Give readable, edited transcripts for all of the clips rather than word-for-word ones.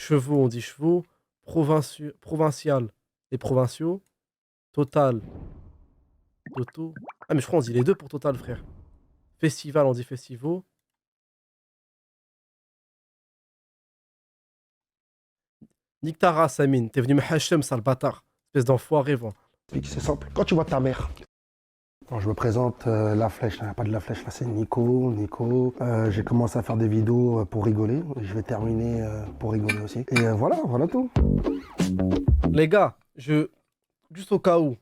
Chevaux, on dit chevaux. Provincial, les provinciaux. Total, Toto. Ah, mais je crois qu'on dit les deux pour total, frère. Festival, on dit festivaux. Nique ta race, Amine. T'es venu me hachem, sale bâtard. Espèce d'enfoiré, va. C'est simple. Quand tu vois ta mère, quand je me présente, la flèche, il n'y a pas de la flèche, là c'est Nico. J'ai commencé à faire des vidéos pour rigoler. Je vais terminer pour rigoler aussi. Et voilà tout. Les gars, juste au cas où.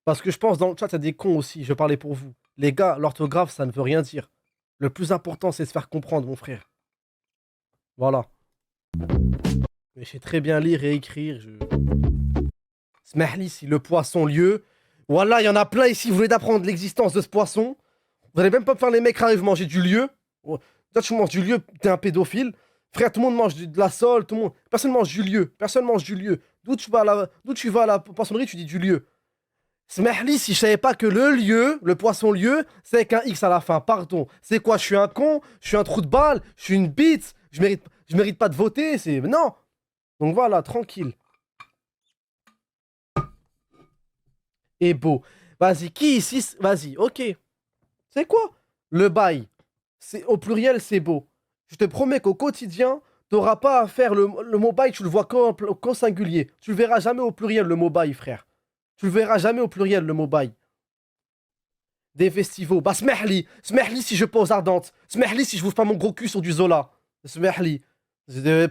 Parce que je pense dans le chat, il y a des cons aussi. Je parlais pour vous. Les gars, l'orthographe, ça ne veut rien dire. Le plus important, c'est de se faire comprendre, mon frère. Voilà. Mais je sais très bien lire et écrire. Smahli, si le poisson lieu. Voilà, il y en a plein ici. Vous voulez d'apprendre l'existence de ce poisson. Vous allez même pas me faire les mecs arrivent manger du lieu. Toi, tu manges du lieu, t'es un pédophile. Frère, tout le monde mange de la sole, tout le monde. Personne mange du lieu. D'où tu vas à la poissonnerie, tu dis du lieu. Smahli, si je savais pas que le lieu, le poisson lieu, c'est avec un X à la fin, pardon. C'est quoi, je suis un con, je suis un trou de balle, je suis une bite, je mérite pas de voter, c'est... Non. Donc voilà, tranquille. Et beau. Vas-y, qui ici... Vas-y, ok. C'est quoi? Le bail. Au pluriel, c'est beau. Je te promets qu'au quotidien, t'auras pas à faire le mot bail, tu le vois qu'au singulier. Tu le verras jamais au pluriel, le mot bail, frère. Tu le verras jamais au pluriel, le mot bail. Des festivals. Bah, smahli si je pose ardente. Smahli si je bouge pas mon gros cul sur du Zola. Smahli.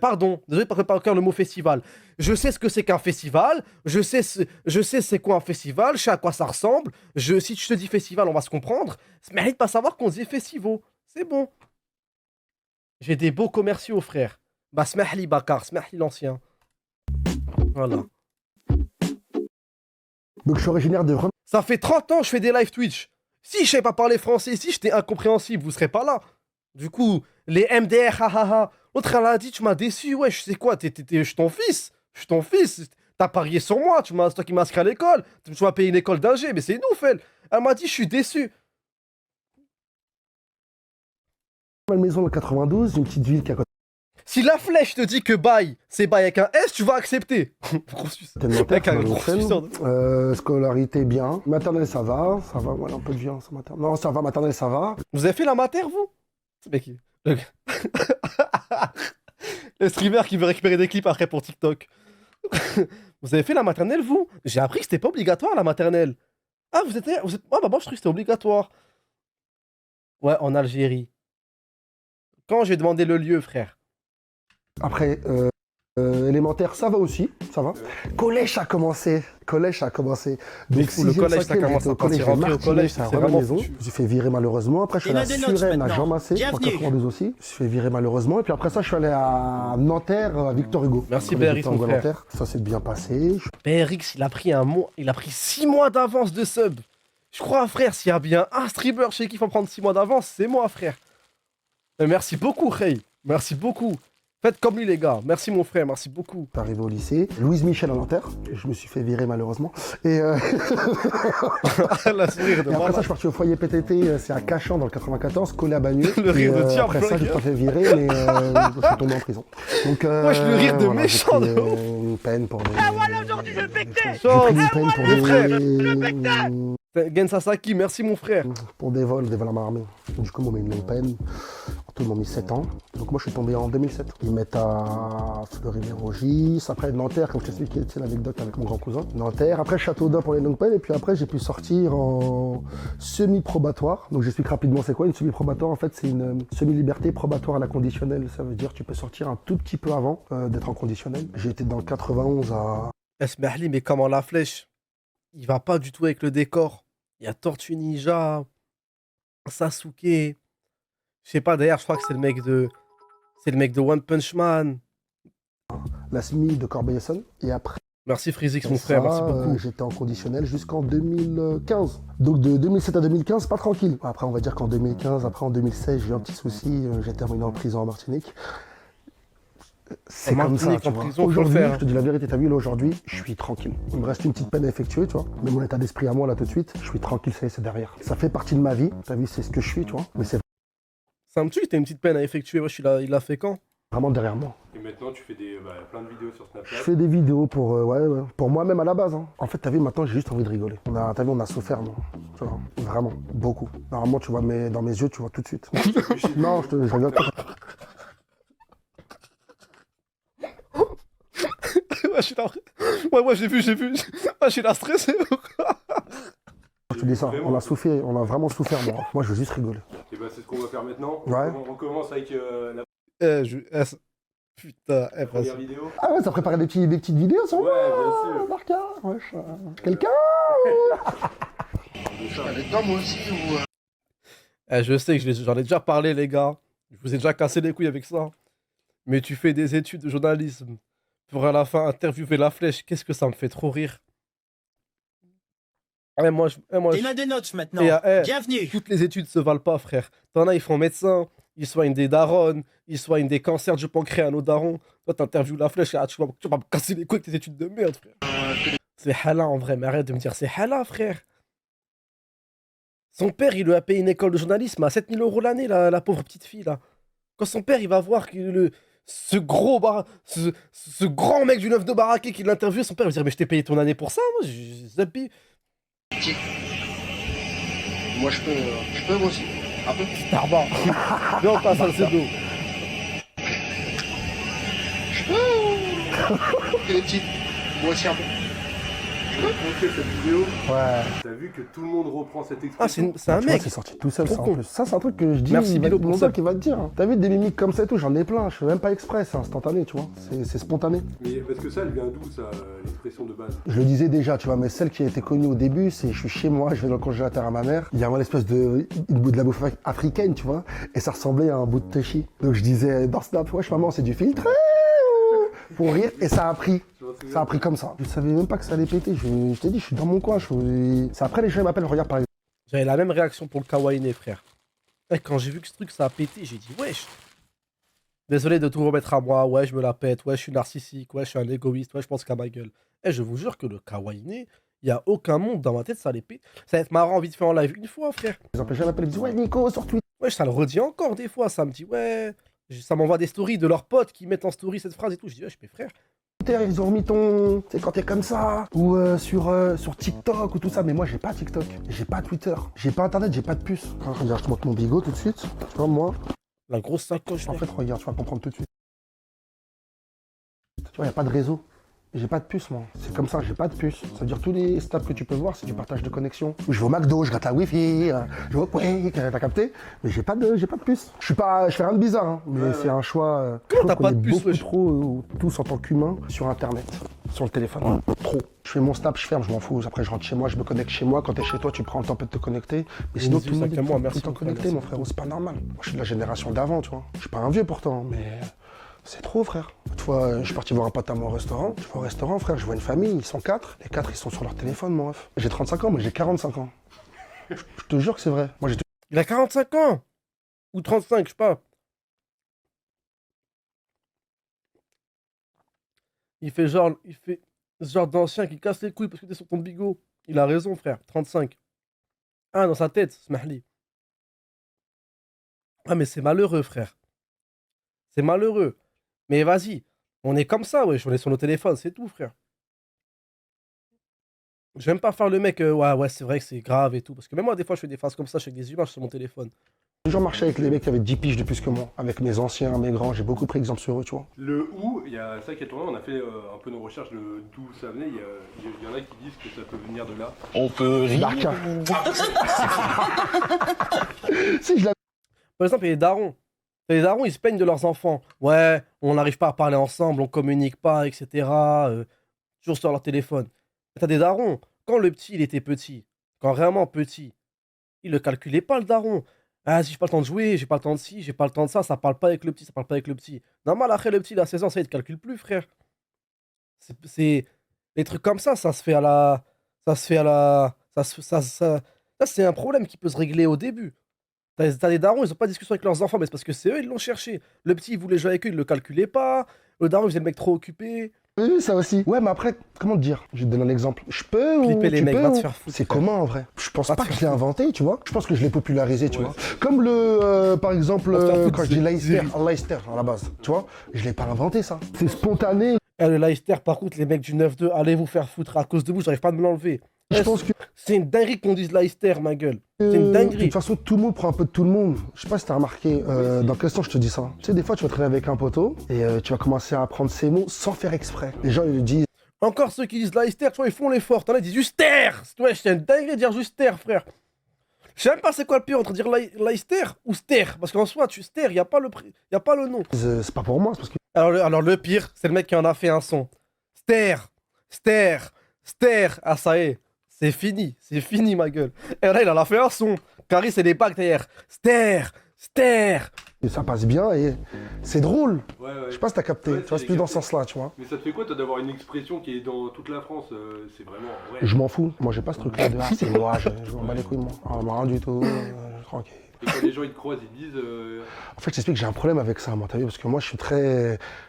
Pardon, désolé par cœur le mot festival. Je sais ce que c'est qu'un festival. Je sais c'est quoi un festival. Je sais à quoi ça ressemble. Si tu te dis festival, on va se comprendre. Smahli de pas savoir qu'on dit festival. C'est bon. J'ai des beaux commerciaux, frère. Bah, smahli Bakar, smahli l'ancien. Voilà. Donc je suis originaire de... Ça fait 30 ans que je fais des live Twitch. Si je savais pas parler français, si j'étais incompréhensible, vous serez pas là. Du coup, les MDR, hahaha. L'autre, elle a dit, tu m'as déçu, ouais, je sais quoi, je suis ton fils. Je suis ton fils. T'as parié sur moi, c'est toi qui m'as inscrit à l'école. Tu m'as payé une école d'ingé, mais c'est nous, elle. Elle m'a dit, je suis déçu. Ma maison dans le 92, une petite ville qui a côté. Si la flèche te dit que bail, c'est bail avec un S, tu vas accepter. Scolarité bien. Maternelle, ça va, voilà, un peu de violence maternelle. Non, ça va, maternelle, ça va. Vous avez fait la mater, vous? Mec, le streamer qui veut récupérer des clips après pour TikTok. Vous avez fait la maternelle, vous? J'ai appris que c'était pas obligatoire, la maternelle. Ah, vous êtes... Ah, bah moi, je croyais que c'était obligatoire. Ouais, en Algérie. Quand j'ai demandé le lieu, frère. Après, élémentaire, ça va aussi, ça va. Collège a commencé. Donc, le collège, ça commence à partir au collège, c'est vraiment maison. Je me suis fait virer malheureusement. Après, je suis allé à Suresnes, à Jean Massé, en 92 aussi. Je me suis fait virer malheureusement. Et puis après ça, je suis allé à Nanterre, à Victor Hugo. Merci, BRX, mon frère. Ça s'est bien passé. BRX, il a pris 6 mois d'avance de sub. Je crois, frère, s'il y a bien un streamer chez qui il faut prendre 6 mois d'avance, c'est moi, frère. Mais merci beaucoup, Rey. Merci beaucoup. Faites comme lui, les gars. Merci, mon frère. Merci beaucoup. Arrivé au lycée. Louise Michel à Nanterre. Je me suis fait virer, malheureusement. Et, La sourire de et après ça, je suis parti au foyer PTT. C'est à Cachan, dans le 94, collé à Bagneux. Le rire de diable. Après ça, je me suis fait virer, mais je suis tombé en prison. Donc, wesh, le rire de méchant, de ouf. Une peine pour des... Ah voilà, aujourd'hui, je le bectais. Une peine pour le frère. des... Gen Sasaki, merci, mon frère. Pour des vols à main armée. Du coup, ils m'ont mis une longue peine. En tout, ils m'ont mis 7 ans. Donc moi, je suis tombé en 2007. Ils mettent à Fleury-Mérogis. Après, Nanterre, comme je t'expliquais, c'est l'anecdote avec mon grand cousin. Nanterre. Après, Châteaudun pour les longues peines. Et puis après, j'ai pu sortir en semi-probatoire. Donc j'explique rapidement c'est quoi une semi-probatoire. En fait, c'est une semi-liberté probatoire à la conditionnelle. Ça veut dire que tu peux sortir un tout petit peu avant d'être en conditionnel. J'ai été dans le 91 à... Esmahli, mais comment la flèche? Il va pas du tout avec le décor. Il y a Tortue Ninja, Sasuke. Je sais pas, d'ailleurs, je crois que c'est le mec de One Punch Man. La SMI de Corbeil-Essonnes. Et après... Merci Frizix, mon frère, merci beaucoup. J'étais en conditionnel jusqu'en 2015. Donc de 2007 à 2015, pas tranquille. Après, on va dire qu'en 2015, après en 2016, j'ai eu un petit souci. J'ai terminé en prison en Martinique. C'est comme ça, tu vois. Aujourd'hui, je te dis la vérité, t'as vu, là, aujourd'hui, je suis tranquille. Il me reste une petite peine à effectuer, tu vois. Mais mon état d'esprit à moi, là, tout de suite, je suis tranquille, c'est derrière. Ça fait partie de ma vie, t'as vu, c'est ce que je suis, tu vois. Mais c'est Ça me tue, t'as une petite peine à effectuer, wesh, il l'a fait quand? vraiment derrière moi. Et maintenant, tu fais plein de vidéos sur Je Snapchat. fais des vidéos pour, pour moi-même à la base. Hein. En fait, t'as vu, maintenant, j'ai juste envie de rigoler. T'as vu, on a souffert, non. Tu vois, vraiment, beaucoup. Normalement, tu vois, dans mes yeux, tu vois tout de suite. Non, je rigole pas. Ouais, je suis là. Ouais, j'ai vu. Ah, je suis là stressé. Je te dis ça, on a souffert, on a vraiment souffert, moi. Moi, je veux juste rigoler. Et bah, c'est ce qu'on va faire maintenant. Ouais. On commence avec la Putain, première vas-y. vidéo. Ah ouais, ça prépare des petites vidéos sur Ouais, moi. bien sûr. Marca, wesh. Quelqu'un Je sais que j'en ai déjà parlé, les gars. Je vous ai déjà cassé les couilles avec ça. Mais tu fais des études de journalisme pour à la fin interviewer la flèche. Qu'est-ce que ça me fait trop rire. Il a des notes maintenant. Bienvenue. Toutes les études se valent pas, frère. T'en as, ils font médecin, ils soignent des darons, ils soignent des cancers du pancréas à nos darons. Toi, t'interviews la flèche, tu vas me casser les couilles avec tes études de merde, frère. C'est hala en vrai, mais arrête de me dire c'est hala, frère. Son père, il lui a payé une école de journalisme à 7 000 € l'année, la pauvre petite fille, là. Quand son père, il va voir que ce grand mec du 9 de Baraké qui l'interviewe, son père, il va dire mais je t'ai payé ton année pour ça, moi, zappi. Moi je peux moi aussi. Un peu. Tarba. Viens, on passe à le dos. Les petites. Moi aussi un peu. Je vais te montrer cette vidéo. Ouais. T'as vu que tout le monde reprend cette Ah, expression. c'est un Tu vois, mec. c'est sorti tout seul, Trop ça, en con. plus. Ça, c'est un truc que je dis. Merci, Bilo, pour mon ça. gars qui va te dire. Hein. T'as vu des mimiques comme ça et tout, j'en ai plein. Je fais même pas exprès, c'est instantané, tu vois. C'est spontané. Mais parce que ça, elle vient d'où, ça, l'expression de base? Je le disais déjà, tu vois, mais celle qui a été connue au début, c'est je suis chez moi, je vais dans le congélateur à ma mère. Il y a une espèce de bout de la bouffe africaine, tu vois, et ça ressemblait à un bout de touchy. Donc je disais dans Snap, wesh maman, c'est du filtré pour rire, et ça a pris. Ça a pris comme ça. Je savais même pas que ça allait péter. Je t'ai dit, je suis dans mon coin. C'est après les gens ils m'appellent, regarde par exemple. J'avais la même réaction pour le Kawainé, frère. Et quand j'ai vu que ce truc ça a pété, j'ai dit wesh. Désolé de tout remettre à moi, ouais, je me la pète, ouais, je suis narcissique, ouais, je suis un égoïste, ouais, je pense qu'à ma gueule. Et je vous jure que le Kawainé, il y a aucun monde dans ma tête, ça allait péter. Ça va être marrant vite fait en live une fois, frère. Les gens m'appellent, ils me disent, ouais, Nico, sur Twitter. Wesh, ça le redit encore des fois, ça me dit ouais. Ça m'envoie des stories de leurs potes qui mettent en story cette phrase et tout. Je dis wesh, mais frère. Ils ont remis ton. C'est quand t'es comme ça. Ou sur TikTok ou tout ça. Mais moi, j'ai pas TikTok. J'ai pas Twitter. J'ai pas Internet, j'ai pas de puce. Regarde, je te montre mon bigot tout de suite. Tu vois, moi. La grosse sacoche, En mec. fait, regarde, tu vas comprendre tout de suite. Tu vois, y a pas de réseau. J'ai pas de puce, moi. C'est comme ça, j'ai pas de puce. Ça veut dire tous les snaps que tu peux voir, c'est du partage de connexion. Je vais au McDo, je gratte la Wi-Fi, je vais au Quake, t'as capté? Mais j'ai pas de puce. Je fais rien de bizarre, hein, mais c'est un choix. Comment je t'as trouve pas qu'on de est puce, beaucoup wesh? trop, tous en tant qu'humains, sur Internet, sur le téléphone. Trop. Je fais mon snap, je ferme, je m'en fous. Après, je rentre chez moi, je me connecte chez moi. Quand t'es chez toi, tu prends le temps de te connecter. Mais sinon, tout le monde est tout le temps connecté, mon frérot. C'est pas normal. Moi, je suis de la génération d'avant, tu vois. Je suis pas un vieux pourtant, mais. C'est trop, frère. Une fois, je suis parti voir un pote à moi au restaurant. Je vais au restaurant, frère, je vois une famille, ils sont 4. Les 4, ils sont sur leur téléphone, mon ref. J'ai 35 ans, mais j'ai 45 ans. Je te jure que c'est vrai. Moi, j'ai Il a 45 ans. Ou 35, je sais pas. Il fait ce genre d'ancien qui casse les couilles parce que t'es sur ton bigot. Il a raison, frère. 35. Ah, dans sa tête, smahli. Ah, mais c'est malheureux, frère. C'est malheureux. Mais vas-y. On est comme ça, wesh. On est sur nos téléphones, c'est tout, frère. Je vais même pas faire le mec, ouais, c'est vrai que c'est grave et tout. Parce que même moi, des fois, je fais des phases comme ça, je fais des images sur mon téléphone. toujours marché avec les mecs qui avaient 10 piges de plus que moi. Avec mes anciens, mes grands, j'ai beaucoup pris exemple sur eux, tu vois. Le où, il y a ça qui est tourné, on a fait un peu nos recherches de d'où ça venait. Il y en a qui disent que ça peut venir de là. On peut rire. Barca. Si, je l'avais. Par exemple, il y a les darons. Les darons, ils se plaignent de leurs enfants. Ouais, on n'arrive pas à parler ensemble, on communique pas, etc. Toujours sur leur téléphone. Mais t'as des darons. Quand le petit, il était petit, quand vraiment petit, il le calculait pas, le daron. Ah, si j'ai pas le temps de jouer, j'ai pas le temps de ci, j'ai pas le temps de ça parle pas avec le petit, ça parle pas avec le petit. Normal, après, le petit, il a 16 ans, ça, il te calcule plus, frère. C'est. Les trucs comme ça se fait à la. Ça se fait à la. Ça, c'est un problème qui peut se régler au début. T'as des darons, ils ont pas de discussion avec leurs enfants, mais c'est parce que c'est eux, ils l'ont cherché. Le petit, il voulait jouer avec eux, il le calculait pas. Le daron, il faisait le mec trop occupé. Oui, ça aussi. Ouais, mais après, comment te dire? Je vais te donner un exemple. Je peux ou Flipper les tu mecs, peux va te ou- faire foutre. C'est commun en vrai. Je pense Va te pas que faire je l'ai inventé, tu vois. Je pense que je l'ai popularisé, tu Ouais. vois. Comme par exemple, Va te faire foutre, quand je dis Leicester, c'est- Leicester à la base, tu vois. Je l'ai pas inventé ça. C'est spontané. Eh, le Leicester, par contre, les mecs du 9-2, allez vous faire foutre. À cause de vous, j'arrive pas à me l'enlever. Je pense que C'est une dinguerie qu'on dise Leicester, ma gueule. C'est une dinguerie. de toute façon, tout le monde prend un peu de tout le monde. Je sais pas si t'as remarqué, dans quel sens je te dis ça. Tu sais, des fois, tu vas traîner avec un poteau et tu vas commencer à apprendre ces mots sans faire exprès. Les gens, ils disent. Encore ceux qui disent Leicester, tu vois, ils font l'effort. T'en as, ils disent Juster. Ouais, c'est une dinguerie de dire Juster, frère. Je sais même pas c'est quoi le pire entre dire Leicester ou Ster. Parce qu'en soi, Ster, y a pas le nom. C'est pas pour moi, c'est parce que. Alors le pire, c'est le mec qui en a fait un son. Ster, Ster, Ster. Ah, ça y est, c'est fini, ma gueule. Et là, il en a fait un son. Caris, c'est des bactéries. Ster, Ster. Et ça passe bien et c'est drôle. Ouais, ouais. Je sais pas si t'as capté. Ouais, Tu vois, c'est plus dans ce sens-là, tu vois. Mais ça te fait quoi, toi, d'avoir une expression qui est dans toute la France? C'est vraiment. Ouais. Je m'en fous. Moi, j'ai pas ce truc-là de ah, c'est moi, je m'en bats les couilles, moi. Ah, rien du tout. Tranquille. Et quand les gens ils te croisent, ils disent. En fait, je t'explique que j'ai un problème avec ça, moi, t'as vu, parce que moi, je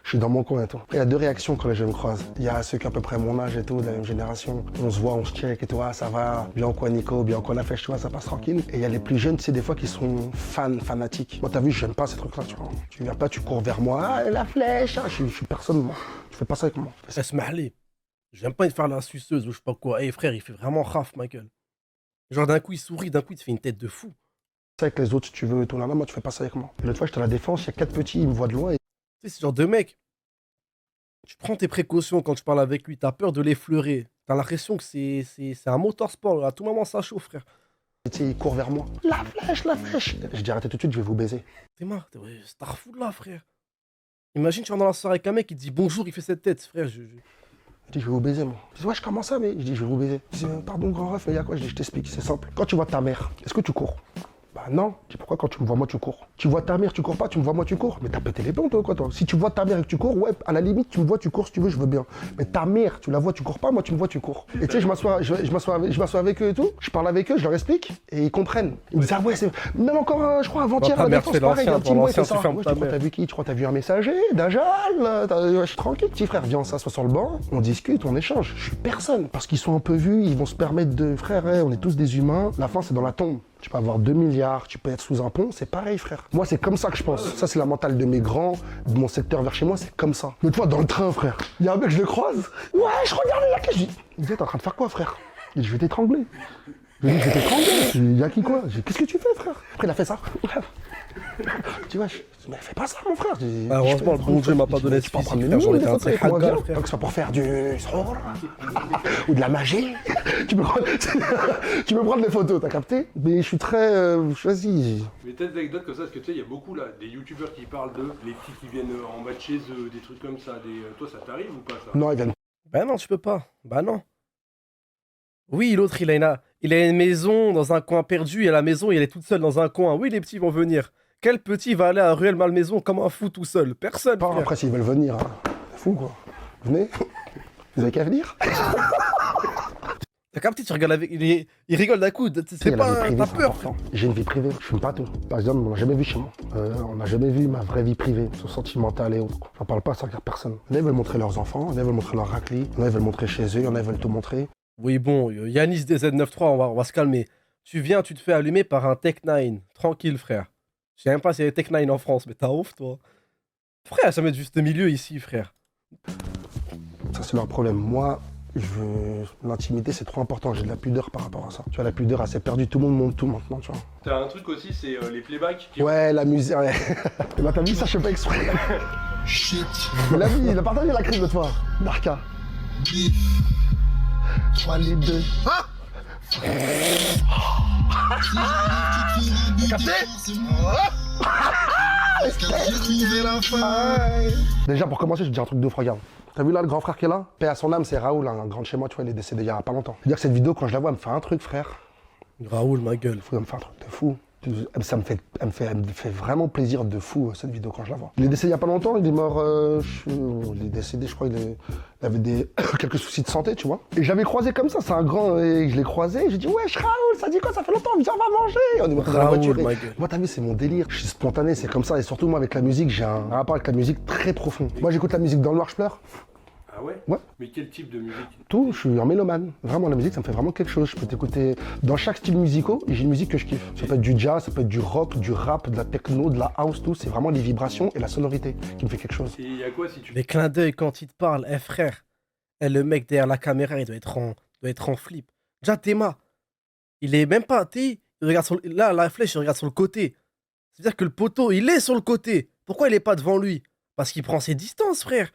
suis dans mon coin et tout. Après, il y a deux réactions quand les gens me croisent. Il y a ceux qui ont à peu près mon âge et tout, de la même génération. On se voit, on se check et tout, ah, ça va, bien quoi, Nico, bien quoi, la flèche, tu vois, ça passe tranquille. Et il y a les plus jeunes, tu sais, des fois, qui sont fanatiques. Moi, t'as vu, j'aime pas ces trucs-là, tu vois. Tu viens pas, tu cours vers moi, ah, la flèche, ah, je suis personne, moi. Tu fais pas ça avec moi. Esmahli. J'aime pas faire la suceuse ou je sais pas quoi. Eh frère, il fait vraiment raf, ma gueule. Genre d'un coup, il sourit, d'un coup, il te fait une tête de fou. Ça avec les autres, si tu veux, et tout là, moi, tu fais pas ça avec moi. Et l'autre fois, j'étais à la défense, il y a 4 petits, ils me voient de loin et Tu sais, ce genre de mec, tu prends tes précautions quand tu parles avec lui, t'as peur de l'effleurer. T'as l'impression que c'est un motorsport, à tout moment ça chauffe, frère. tu sais, ils courent vers moi. La flèche, la flèche. Je dis arrêtez tout de suite, je vais vous baiser. T'es marre, ouais, Starfood là, frère. Imagine, tu vas dans la soirée avec un mec qui te dit bonjour, il fait cette tête, frère. Je dis, je vais vous baiser, moi. Je dis, ouais, je commence ça, mais je dis, je vais vous baiser. Je dis, pardon, grand ref, il y a quoi? Je dis, je t'explique, c'est simple. Quand tu vois ta mère, est-ce que tu cours? Bah non. Je dis, pourquoi quand tu me vois, moi, tu cours? Tu vois ta mère, tu cours pas, tu me vois, moi, tu cours. Mais t'as pété les plombs, toi, quoi, toi. Si tu vois ta mère et que tu cours, ouais, à la limite, tu me vois, tu cours, si tu veux, je veux bien. Mais ta mère, tu la vois, tu cours pas, moi, tu me vois, tu cours. Et tu sais, je m'assois avec eux et tout, je parle avec eux, je leur explique, et ils comprennent. Ils me disent, ah ouais, c'est. Même encore, je crois, avant-hier, ta à la mère défense, fait pareil, l'ancien, un petit pour mois, il fait l'ancien, ça. tu fermes Ouais, ta tu crois, mère. t'as vu qui? Tu crois, t'as vu un messager, Dajal? Je suis tranquille, petit frère, viens, on s'assoit sur le banc, on discute, on échange. Je suis personne. Parce qu'ils sont un peu vus, ils vont se permettre de. Frère, on est tous des humains, la fin, c'est dans la tombe. Tu peux avoir 2 milliards, tu peux être sous un pont, c'est pareil, frère. Moi, c'est comme ça que je pense. Ça, c'est la mentale de mes grands, de mon secteur vers chez moi, c'est comme ça. L'autre fois, dans le train, frère, il y a un mec, je le croise. Ouais, je regarde, il y a qui? Je dis, il dit, t'es en train de faire quoi, frère? Il dit, je vais t'étrangler. Je lui dis, je vais t'étrangler. Je lui dis, il y a qui quoi? Je dis, qu'est-ce que tu fais, frère? Après, il a fait ça. Tu vois, mais fais pas ça, mon frère. Ah, heureusement, le bon Dieu m'a pas donné de fils, frère, j'aurais été un très haga, frère. Que ce soit pour faire du sort ou de la magie. tu peux prendre des photos, t'as capté? Mais je suis très choisi. Mais t'as des anecdotes comme ça, parce que tu sais, il y a beaucoup là, des youtubeurs qui parlent de les filles qui viennent en bas de chez eux, des trucs comme ça. Toi, ça t'arrive ou pas ça? Non, ils viennent. Bah non, tu peux pas. Bah non. Oui, l'autre, il a une maison dans un coin perdu et la maison, il est toute seule dans un coin. Oui, les petits vont venir. Quel petit va aller à Ruelle Malmaison comme un fou tout seul? Personne. Pas frère. après s'ils veulent venir. Hein. C'est fou quoi. Venez. Vous avez qu'à venir. T'as capté, tu rigoles avec. Il rigole d'un coup. C'est pas. T'as peur. J'ai une vie privée, je fume pas tout. Par exemple, on n'a jamais vu chez moi. On n'a jamais vu ma vraie vie privée, son sentimental et autres. J'en parle pas, ça regarde personne. Il y en a, ils veulent montrer leurs enfants, il y en a, ils veulent montrer leur raclée, il y en a, ils veulent montrer chez eux, il y en a, ils veulent tout montrer. Oui, bon, Yanis DZ93, on va se calmer. Tu viens, tu te fais allumer par un Tech9. Tranquille, frère. Je sais même pas s'il y a Tech9 en France, mais t'as ouf, toi. Frère, ça met de juste milieu ici, frère. Ça, c'est leur problème. Moi, l'intimité, c'est trop important. J'ai de la pudeur par rapport à ça. Tu vois, la pudeur, elle s'est perdue. Tout le monde monte tout maintenant, tu vois. T'as un truc aussi, c'est les playbacks. Ouais, la musique, ouais. Et bah, t'as vu ça, je fais pas exprès. Shit. Mais la vie, il a partagé la crise l'autre fois. Darka. 3 les 2. Ah Capté? Déjà, pour commencer, je te dis un truc de ouf, regarde. T'as vu là le grand frère qui est là? Paix à son âme, c'est Raoul, un grand de chez moi, tu vois, il est décédé il y a pas longtemps. C'est-à-dire que cette vidéo, quand je la vois, elle me fait un truc, frère. Raoul, ma gueule. Elle me fait un truc de fou. Ça me fait vraiment plaisir de fou, cette vidéo, quand je la vois. Il est décédé il y a pas longtemps, il est mort, il est décédé, je crois, il avait quelques soucis de santé, tu vois. Et je l'avais croisé comme ça, c'est un grand, et je l'ai croisé, j'ai dit, wesh Raoul, ça dit quoi, ça fait longtemps, viens, on va manger. On est monté dans la voiture. Moi, t'as vu, c'est mon délire, je suis spontané, c'est comme ça, et surtout moi, avec la musique, j'ai un rapport avec la musique très profond. Moi, j'écoute la musique dans le noir, je pleure. Ah ouais? Ouais. Mais quel type de musique? Tout, je suis un mélomane. Vraiment, la musique, ça me fait vraiment quelque chose. Je peux t'écouter dans chaque style musical et j'ai une musique que je kiffe. Ça peut être du jazz, ça peut être du rock, du rap, de la techno, de la house, tout. C'est vraiment les vibrations et la sonorité qui me fait quelque chose. Et il y a quoi si tu... Les clins d'œil quand il te parle, frère. Le mec derrière la caméra, il doit être en flip. Déjà, Théma, il est même pas, il regarde là, la flèche, il regarde sur le côté. C'est-à-dire que le poteau, il est sur le côté. Pourquoi il est pas devant lui? Parce qu'il prend ses distances, frère.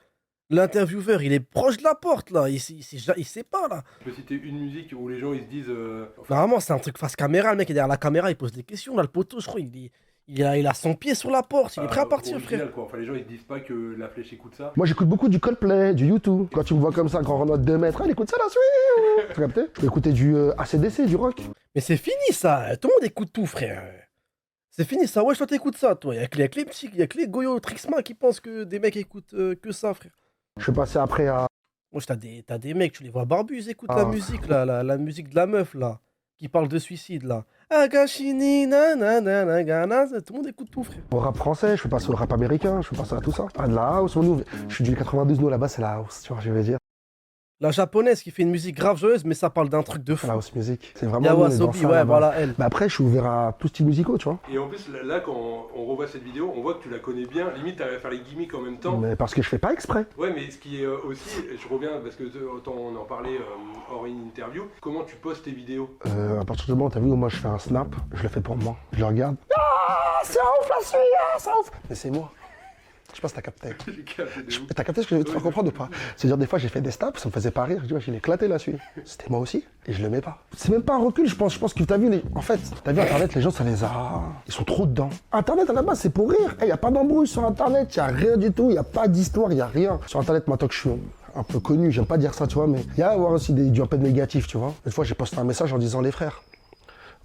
L'intervieweur, il est proche de la porte, là. Il sait pas, là. Tu peux citer une musique où les gens, ils se disent... Normalement, c'est un truc face caméra. Le mec est derrière la caméra, il pose des questions. Là, le poteau, je crois, il a son pied sur la porte. Il est prêt à partir, original, frère. Quoi. Enfin, les gens, ils se disent pas que la flèche écoute ça. Moi, j'écoute beaucoup du Coldplay, du U2. Quand tu me vois comme ça, quand on rentre 2 mètres, il écoute ça, là, tu as capté? Je peux écouter du AC/DC, du rock. Mais c'est fini, ça. Tout le monde écoute tout, frère. C'est fini, ça. Ouais, toi, t'écoutes ça, toi. Il y a que les Goyo Trixma qui pensent que des mecs écoutent que ça, frère. Je suis passé après à... Moi, t'as des mecs, tu les vois barbus, ils écoutent la musique, là, la musique de la meuf, là, qui parle de suicide, là. Agashini, nanana, tout le monde écoute tout, frère. Au rap français, je suis passé au rap américain, je suis passé à tout ça. Ah, de la house, nous, je suis du 92, nous, là-bas, c'est la house, tu vois, je veux dire. La japonaise qui fait une musique grave joyeuse, mais ça parle d'un truc de fou. La house music. C'est vraiment Yawasobi, ouais, voilà, elle. Mais après, je suis ouvert à tout style musicaux, tu vois. Et en plus, là, quand on revoit cette vidéo, on voit que tu la connais bien. Limite, t'arrives à faire les gimmicks en même temps. Mais parce que je fais pas exprès. Ouais, mais ce qui est aussi, je reviens parce que on en parlait hors interview, comment tu postes tes vidéos? À partir du moment où t'as vu, moi je fais un snap, je le fais pour moi. Je le regarde. Ah, c'est ouf la suite, c'est ouf. Mais c'est moi. Je sais pas si t'as capté. T'as capté ce que je veux te faire comprendre ou pas? C'est-à-dire, des fois, j'ai fait des snaps, ça me faisait pas rire. Je dis, ouais, j'ai éclaté la suite. C'était moi aussi, et je le mets pas. C'est même pas un recul, je pense que t'as vu, en fait, t'as vu Internet, les gens, ça les a. Ils sont trop dedans. Internet, à la base, c'est pour rire. Y a pas d'embrouille sur Internet, y a rien du tout, y a pas d'histoire, y a rien. Sur Internet, maintenant que je suis un peu connu, j'aime pas dire ça, tu vois, mais y a à avoir aussi du un peu de négatif, tu vois. Une fois, j'ai posté un message en disant, les frères,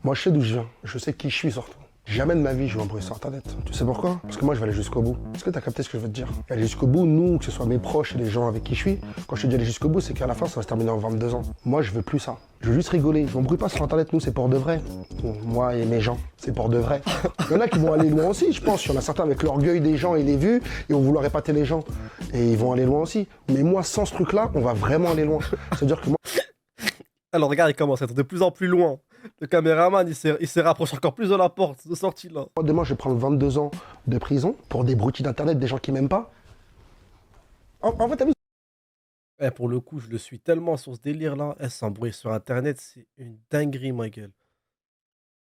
moi, je sais d'où je viens, je sais qui je suis surtout. Jamais de ma vie je vais embrouiller sur Internet. Tu sais pourquoi? Parce que moi je vais aller jusqu'au bout. Est-ce que tu as capté ce que je veux te dire? Aller jusqu'au bout, nous, que ce soit mes proches et les gens avec qui je suis, quand je te dis aller jusqu'au bout, c'est qu'à la fin ça va se terminer en 22 ans. Moi je veux plus ça. Je veux juste rigoler. Je m'embrouille pas sur Internet, nous c'est pour de vrai. Moi et mes gens, c'est pour de vrai. Il y en a qui vont aller loin aussi, je pense. Il y en a certains avec l'orgueil des gens et les vues, et vont vouloir épater les gens. Et ils vont aller loin aussi. Mais moi sans ce truc-là, on va vraiment aller loin. C'est-à-dire que moi... Alors regarde, il commence à être de plus en plus loin. Le caméraman, il s'est rapproché encore plus de la porte de sortie là. Moi, demain, je vais prendre 22 ans de prison pour des broutilles d'internet, des gens qui m'aiment pas. En fait, t'as vu? Pour le coup, je le suis tellement sur ce délire là. S'embrouiller sur internet, c'est une dinguerie, ma gueule.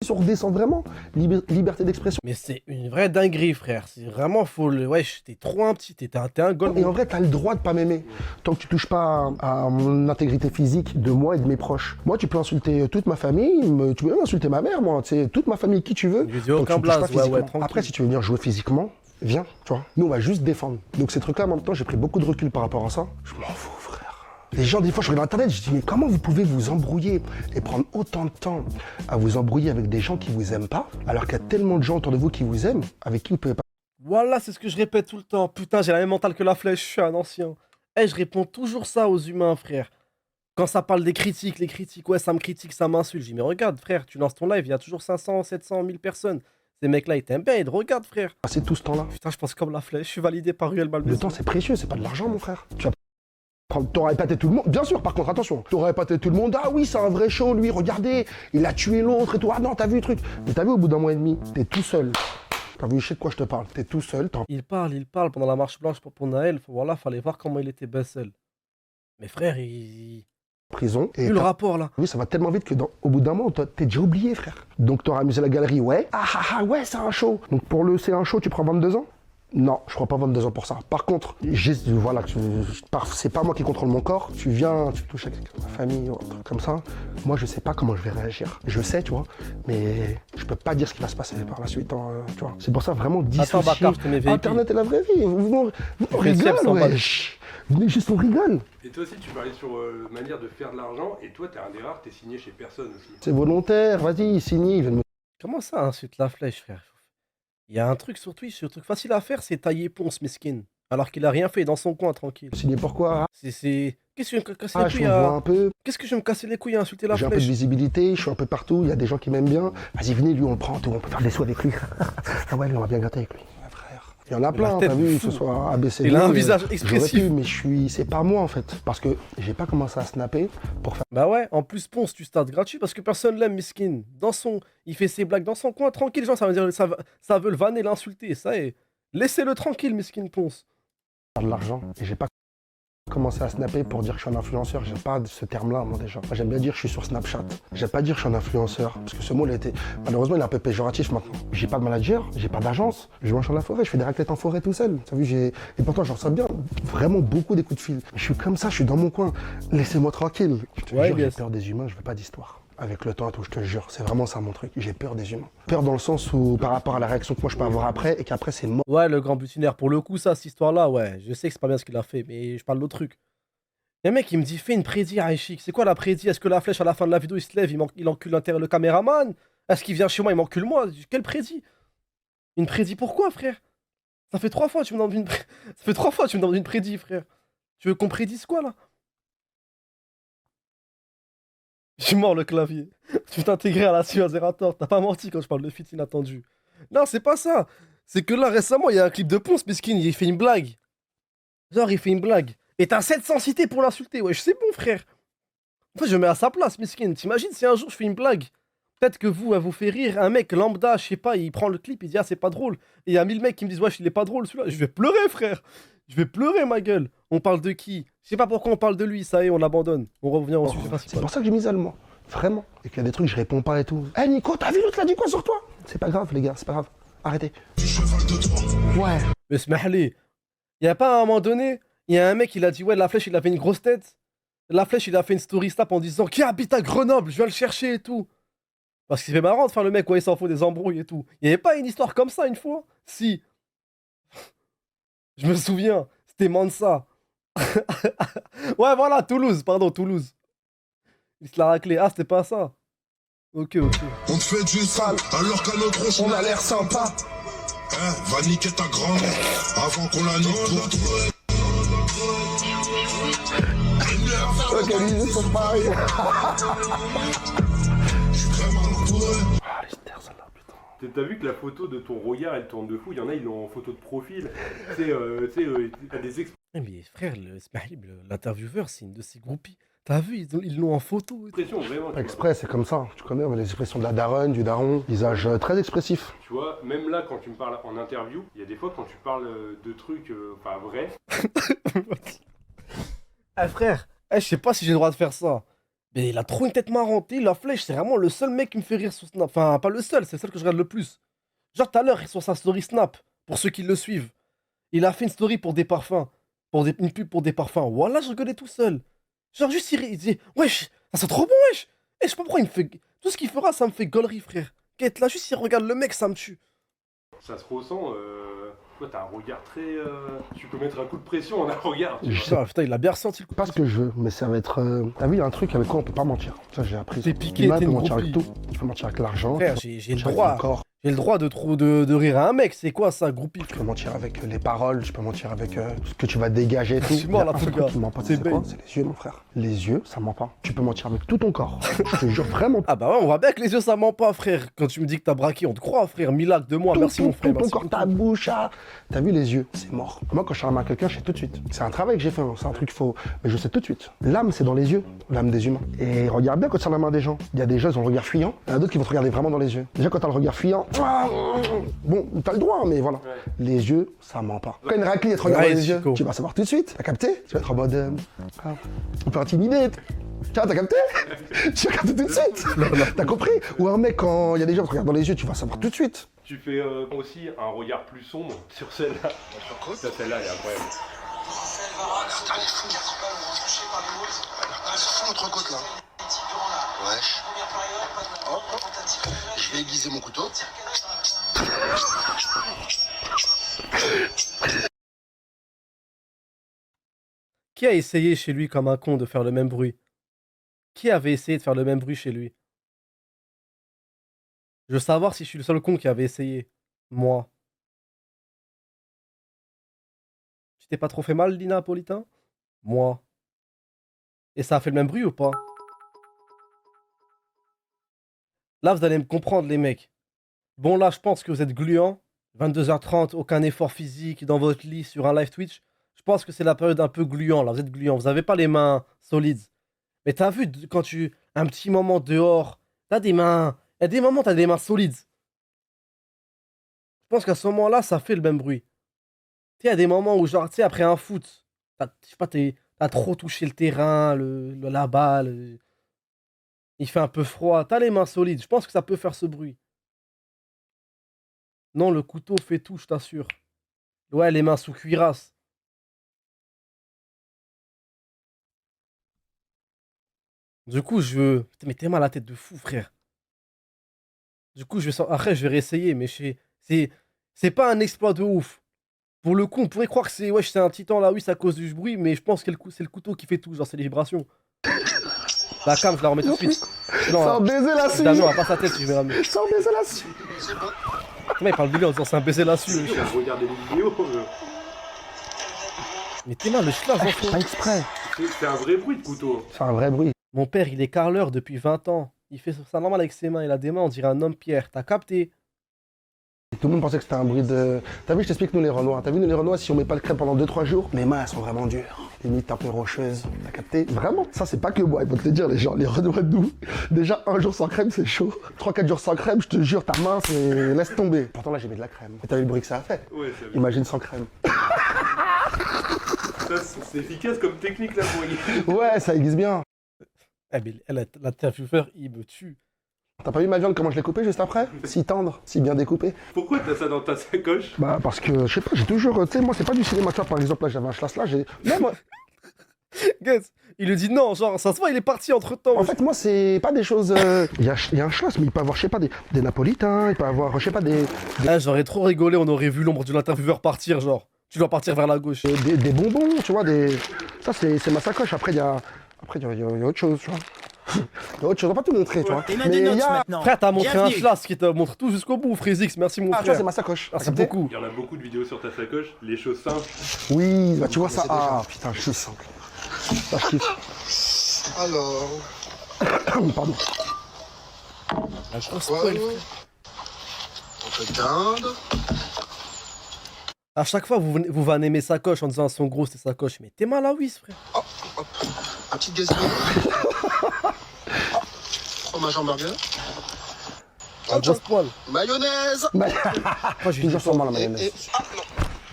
Si on redescend vraiment, liberté d'expression. Mais c'est une vraie dinguerie, frère. C'est vraiment faux. Wesh, t'es trop un petit, t'es un gold. Et en vrai, t'as le droit de pas m'aimer. Tant que tu touches pas à mon intégrité physique de moi et de mes proches. Moi, tu peux insulter toute ma famille, tu peux même insulter ma mère, moi. Tu sais, toute ma famille, qui tu veux. Je dis aucun blaze, ouais, après, si tu veux venir jouer physiquement, viens, tu vois. Nous, on va juste défendre. Donc, ces trucs-là, maintenant, j'ai pris beaucoup de recul par rapport à ça. Je m'en fous, frère. Les gens, des fois, je regarde Internet, je dis, mais comment vous pouvez vous embrouiller et prendre autant de temps à vous embrouiller avec des gens qui vous aiment pas, alors qu'il y a tellement de gens autour de vous qui vous aiment, avec qui vous pouvez pas... Voilà, c'est ce que je répète tout le temps. Putain, j'ai la même mentale que la flèche, je suis un ancien. Je réponds toujours ça aux humains, frère. Quand ça parle des critiques, les critiques, ouais, ça me critique, ça m'insulte. Je dis, mais regarde, frère, tu lances ton live, il y a toujours 500, 700, 1000 personnes. Ces mecs-là, ils t'aiment bien, ils te regardent, frère. C'est tout ce temps-là. Putain, je pense comme la flèche, je suis validé par Ruel Balbès. Le temps, c'est précieux, c'est pas de l'argent, mon frère. T'aurais épaté tout le monde. Bien sûr, par contre, attention. T'aurais épaté tout le monde. Ah oui, c'est un vrai show, lui, regardez. Il a tué l'autre et tout. Ah non, t'as vu le truc. Mais t'as vu, au bout d'un mois et demi, t'es tout seul. T'as vu, je sais de quoi je te parle. T'es tout seul. Il parle pendant la marche blanche pour Naël. Voilà, fallait voir comment il était seul. Mais frère, prison. Et le rapport là. Oui, ça va tellement vite que au bout d'un moment, t'es déjà oublié, frère. Donc t'auras amusé la galerie, ouais. Ouais, c'est un show. Donc pour le c'est un show, tu prends 22 ans? Non, je crois pas 22 ans pour ça. Par contre, voilà, c'est pas moi qui contrôle mon corps. Tu viens, tu touches avec ma famille, ou un truc comme ça. Moi, je sais pas comment je vais réagir. Je sais, tu vois, mais je peux pas dire ce qui va se passer par la suite, hein, tu vois. C'est pour ça, vraiment, dissocier Internet et la vraie vie. Vous rigole, wesh. Venez juste, on rigole. Et toi aussi, tu parlais sur manière de faire de l'argent, et toi, t'es un des rares, t'es signé chez personne aussi. C'est volontaire, vas-y, signe, il vient de me... Comment ça, insulte la flèche, frère? Il y a un truc sur Twitch, le truc facile à faire, c'est tailler Ponce, mesquin. Alors qu'il a rien fait dans son coin, tranquille. Signé pourquoi? Qu'est-ce que je vais me casser les couilles un peu. Qu'est-ce que je vais me casser les couilles à insulter la flèche? J'ai un peu de visibilité, je suis un peu partout, il y a des gens qui m'aiment bien. Vas-y, venez, lui, on le prend, tout, on peut faire des sous avec lui. Ah ouais, lui, on va bien gratter avec lui. Ouais, frère. Il y en a plein, tête t'as de vu, fou. que ce soit ABCD. Il a un visage j'aurais expressif. pu, mais c'est pas moi en fait. Parce que j'ai pas commencé à snapper pour faire. Bah ouais, en plus, Ponce, tu startes gratuit parce que personne l'aime, Miskin. Il fait ses blagues dans son coin, tranquille, genre, ça veut dire, ça veut le vanner, l'insulter, ça est. Laissez-le tranquille, Miskin Ponce. De l'argent et j'ai pas commencé à snapper pour dire que je suis un influenceur. J'aime pas ce terme-là, moi déjà. Moi, j'aime bien dire que je suis sur Snapchat. J'aime pas dire que je suis un influenceur parce que ce mot, malheureusement, il est un peu péjoratif maintenant. J'ai pas de manager, j'ai pas d'agence, je mange dans la forêt, je fais des raclettes en forêt tout seul. T'as vu, et pourtant, j'en reçois bien vraiment beaucoup des coups de fil. Je suis comme ça, je suis dans mon coin. Laissez-moi tranquille. Je te jure, j'ai peur des humains, je veux pas d'histoire. Avec le temps et tout, je te jure, c'est vraiment ça mon truc. J'ai peur des humains. Peur dans le sens où, par rapport à la réaction que moi je peux avoir après, et qu'après c'est mort. Ouais, le grand butinaire, pour le coup, ça, cette histoire-là, ouais, je sais que c'est pas bien ce qu'il a fait, mais je parle d'autre truc. Il y a un mec, il me dit, fais une prédit à Aishik. C'est quoi la prédit? Est-ce que la flèche, à la fin de la vidéo, il se lève, il encule le caméraman? Est-ce qu'il vient chez moi, il m'encule moi? Quelle prédit? Une prédit pourquoi, frère? Ça fait 3 fois, tu me demandes une ça fait 3 fois, tu me demandes une prédit, frère. Tu veux qu'on prédise quoi, là? Je suis mort le clavier. Tu t'es intégré à la suite à Zerator. T'as pas menti quand je parle de feat inattendu. Non, c'est pas ça. C'est que là, récemment, il y a un clip de Ponce, Miskin, il fait une blague. Genre, il fait une blague. Et t'as 700 cités pour l'insulter. Ouais, je sais bon, frère. En fait, je me mets à sa place, Miskin. T'imagines si un jour je fais une blague? Peut-être que vous, elle vous fait rire. Un mec lambda, je sais pas, il prend le clip, il dit, ah, c'est pas drôle. Et il y a 1000 mecs qui me disent, ouais, il est pas drôle celui-là. Je vais pleurer, frère. Je vais pleurer, ma gueule. On parle de qui? Je sais pas pourquoi on parle de lui, ça y est, on abandonne. On revient au sujet C'est principal. pour ça que j'ai mis allemand. Vraiment. Et qu'il y a des trucs, je réponds pas et tout. Eh Nico, t'as vu l'autre là dit quoi sur toi? C'est pas grave, les gars, c'est pas grave. Arrêtez. Ouais. Mais smahli. Il y a pas à un moment donné, il y a un mec, il a dit, ouais, la flèche, il avait une grosse tête. La flèche, il a fait une story snap en disant, qui habite à Grenoble? Je viens le chercher et tout. Parce que c'est fait marrant de faire le mec, ouais, il s'en fout des embrouilles et tout. Il y avait pas une histoire comme ça une fois? Si. Je me souviens, c'était Mansa. Ouais, voilà, Toulouse, pardon, Toulouse. Il se l'a raclé. Ah, c'était pas ça. Ok, ok. On te fait du sale, alors qu'à notre tronche, on a l'air sympa. Va niquer ta grand-mère, avant qu'on la nique pour Ok, les sont pareils. Ah, les stairs, celle-là, putain. T'as vu que la photo de ton regard, elle tourne de fou. Il y en a, ils l'ont en photo de profil. Tu sais, t'as des Mais frère, l'intervieweur, c'est une de ses groupies. T'as vu, ils l'ont en photo. expressions, vraiment. tu vois. Exprès, c'est comme ça. Tu connais les expressions de la daronne, du daron. Visage très expressif. Tu vois, même là, quand tu me parles en interview, il y a des fois quand tu parles de trucs, enfin vrais. Ah, frère, je sais pas si j'ai le droit de faire ça. Mais il a trop une tête marrante. La flèche, c'est vraiment le seul mec qui me fait rire sur Snap. Enfin, pas le seul, c'est le seul que je regarde le plus. Genre, tout à l'heure, sur sa story Snap, pour ceux qui le suivent, il a fait une story pour des parfums. Une pub pour des parfums. Voilà, je regardais tout seul. Genre, juste, il dit, wesh, ça sent trop bon, wesh. Et je sais pas pourquoi il me fait. Tout ce qu'il fera, ça me fait gaulerie, frère. Quête, là, juste, il regarde le mec, ça me tue. Ça se ressent. Toi, t'as un regard très. Tu peux mettre un coup de pression en un regard. Tu vois. Ah, putain, il a bien ressenti le coup. Pas ce que je veux, mais ça va être. T'as vu, il y a un truc avec quoi on peut pas mentir. Ça, j'ai appris. T'es piqué, L'humain t'es peut une mentir avec groupie. tout. Tu peux mentir avec l'argent. Frère, tu j'ai le peux mentir avec droit. le corps. J'ai le droit de rire à un mec. C'est quoi ça, groupie? Tu peux mentir avec les paroles, tu peux mentir avec ce que tu vas dégager et tout. Je suis mort, Il y a là, un seul tout truc gars. qui ment pas, C'est c'est quoi? bête. C'est les yeux, mon frère. Les yeux, ça ment pas. Tu peux mentir avec tout ton corps. Je te jure vraiment. Ah bah ouais, on voit bien que les yeux ça ment pas, frère. Quand tu me dis que t'as braqué, on te croit, frère. Milak de moi, merci mon frère. Tout ton Merci corps, beaucoup. ta bouche, ah. T'as vu les yeux, c'est mort. Moi, quand je charme à quelqu'un, je sais tout de suite. C'est un travail que j'ai fait, hein. C'est un truc faux. Mais je sais tout de suite. L'âme, c'est dans les yeux, l'âme des humains. Et regarde bien quand tu serres la main des gens. Il y a des gens, ils ont le regard fuyant. Il y en a d'autres qui vont te regarder vraiment dans les yeux. Déjà, quand t'as le regard fuyant, bon, t'as le droit, mais voilà. Ouais. Les yeux, ça ment pas. Quand une raclée, elle te regarde Ouais, dans les yeux, Chico. tu vas savoir tout de suite. T'as capté? Tu vas être en mode. Un peu intimidé. Tiens, t'as capté? Tu vas capter tout de suite. T'as compris? Ou un mec, quand il y a des gens qui te regardent dans les yeux, tu vas savoir tout de suite. Tu fais aussi un regard plus sombre sur celle-là. Ça, celle-là, elle est incroyable. Putain, les fous, c'est fou notre côte là. Wesh. Je vais aiguiser mon couteau. Qui a essayé chez lui comme un con de faire le même bruit? Qui avait essayé de faire le même bruit chez lui? Je veux savoir si je suis le seul con qui avait essayé. Moi. Tu t'es pas trop fait mal, Lina Napolitain? Moi. Et ça a fait le même bruit ou pas? Là, vous allez me comprendre, les mecs. Bon, là, je pense que vous êtes gluants. 22h30, aucun effort physique dans votre lit sur un live Twitch. Je pense que c'est la période un peu gluant, là. Vous êtes gluant. Vous avez pas les mains solides. Mais t'as vu, quand tu... Un petit moment dehors, t'as des mains... Il y a des moments, t'as des mains solides. Je pense qu'à ce moment-là, ça fait le même bruit. Tu sais, il y a des moments où, genre, tu sais, après un foot, je sais pas, t'as trop touché le terrain, la balle, il fait un peu froid. T'as les mains solides. Je pense que ça peut faire ce bruit. Non, le couteau fait tout, je t'assure. Ouais, les mains sous cuirasse. Du coup, je veux... Putain, mais t'es mal à la tête de fou, frère. Du coup, après, je vais réessayer, mais c'est pas un exploit de ouf. Pour le coup, on pourrait croire que c'est ouais, c'est un titan là, oui, c'est à cause du bruit, mais je pense que c'est le couteau qui fait tout, genre c'est les vibrations. La cam, je la remets tout de suite. C'est un baiser là-dessus. Damien, on va pas sa tête si je vais ramener. C'est un baiser là-dessus. Comment il parle de lui en disant c'est un baiser là-dessus. Regardez les vidéos. Mais t'es mal, le schlage, j'en Pas exprès. C'est un vrai bruit de couteau. C'est un vrai bruit. Mon père, il est carreleur depuis 20 ans. Il fait ça normal avec ses mains. Il a des mains, on dirait un homme pierre. T'as capté? Tout le monde pensait que c'était un bruit de... T'as vu, je t'explique, nous les Renois. T'as vu, nous les Renois, si on met pas le crème pendant 2-3 jours, les mains, elles sont vraiment dures. Limite un peu rocheuses. T'as capté? Vraiment? Ça, c'est pas que moi, ils vont te le dire, les gens, les Renois de nous. Déjà, 1 jour sans crème, c'est chaud. 3-4 jours sans crème, je te jure, ta main, c'est... Laisse tomber. Pourtant, là, j'ai mis de la crème. Et t'as vu le bruit que ça a fait? Ouais, c'est Imagine sans crème. C'est efficace comme technique, là, pour y... Ouais, ça aiguise bien. Eh mais l'intervieweur, il me tue. T'as pas vu ma viande, comment je l'ai coupée juste après? Si tendre, si bien découpée. Pourquoi t'as ça dans ta sacoche? Bah, parce que, je sais pas, j'ai toujours... Tu sais, moi, c'est pas du cinéma, tu vois, par exemple, là, j'avais un chlasse là, j'ai... Là, moi... Guess, il lui dit non, genre, ça se voit, il est parti entre temps. En fait, moi, c'est pas des choses... Il y a un chlasse, mais il peut avoir, je sais pas, des napolitains, il peut avoir, je sais pas, des J'aurais trop rigolé, on aurait vu l'ombre de l'intervieweur partir, genre. Tu dois partir vers la gauche. des bonbons, tu vois, des... Ça, c'est ma sacoche. Après, il y a autre chose, tu vois. Il y a autre chose, on va pas tout montrer, tu vois. Et des notes maintenant. Frère, t'as montré un Bienvenue. schlass qui te montre tout jusqu'au bout, Frézix. Merci, mon Ah, tu vois, frère. c'est ma sacoche. Merci T'as capté? beaucoup. Il y en a beaucoup de vidéos sur ta sacoche, les choses simples. Oui, bah, tu vois ça. Ah, putain, je kiffe ça. Ça, je kiffe. Alors, Pardon. La grosse ouais, poêle, ouais. frère. On fait dinde. À chaque fois, vous vannez mes sacoches en disant elles sont grosses tes sacoches. Mais t'es mal à Wiss, frère. Hop, hop. Un petit gazinier. Fromage hamburger. La grosse poêle. Mayonnaise. Moi, j'ai Toujours sûrement la Et, mayonnaise. ah non.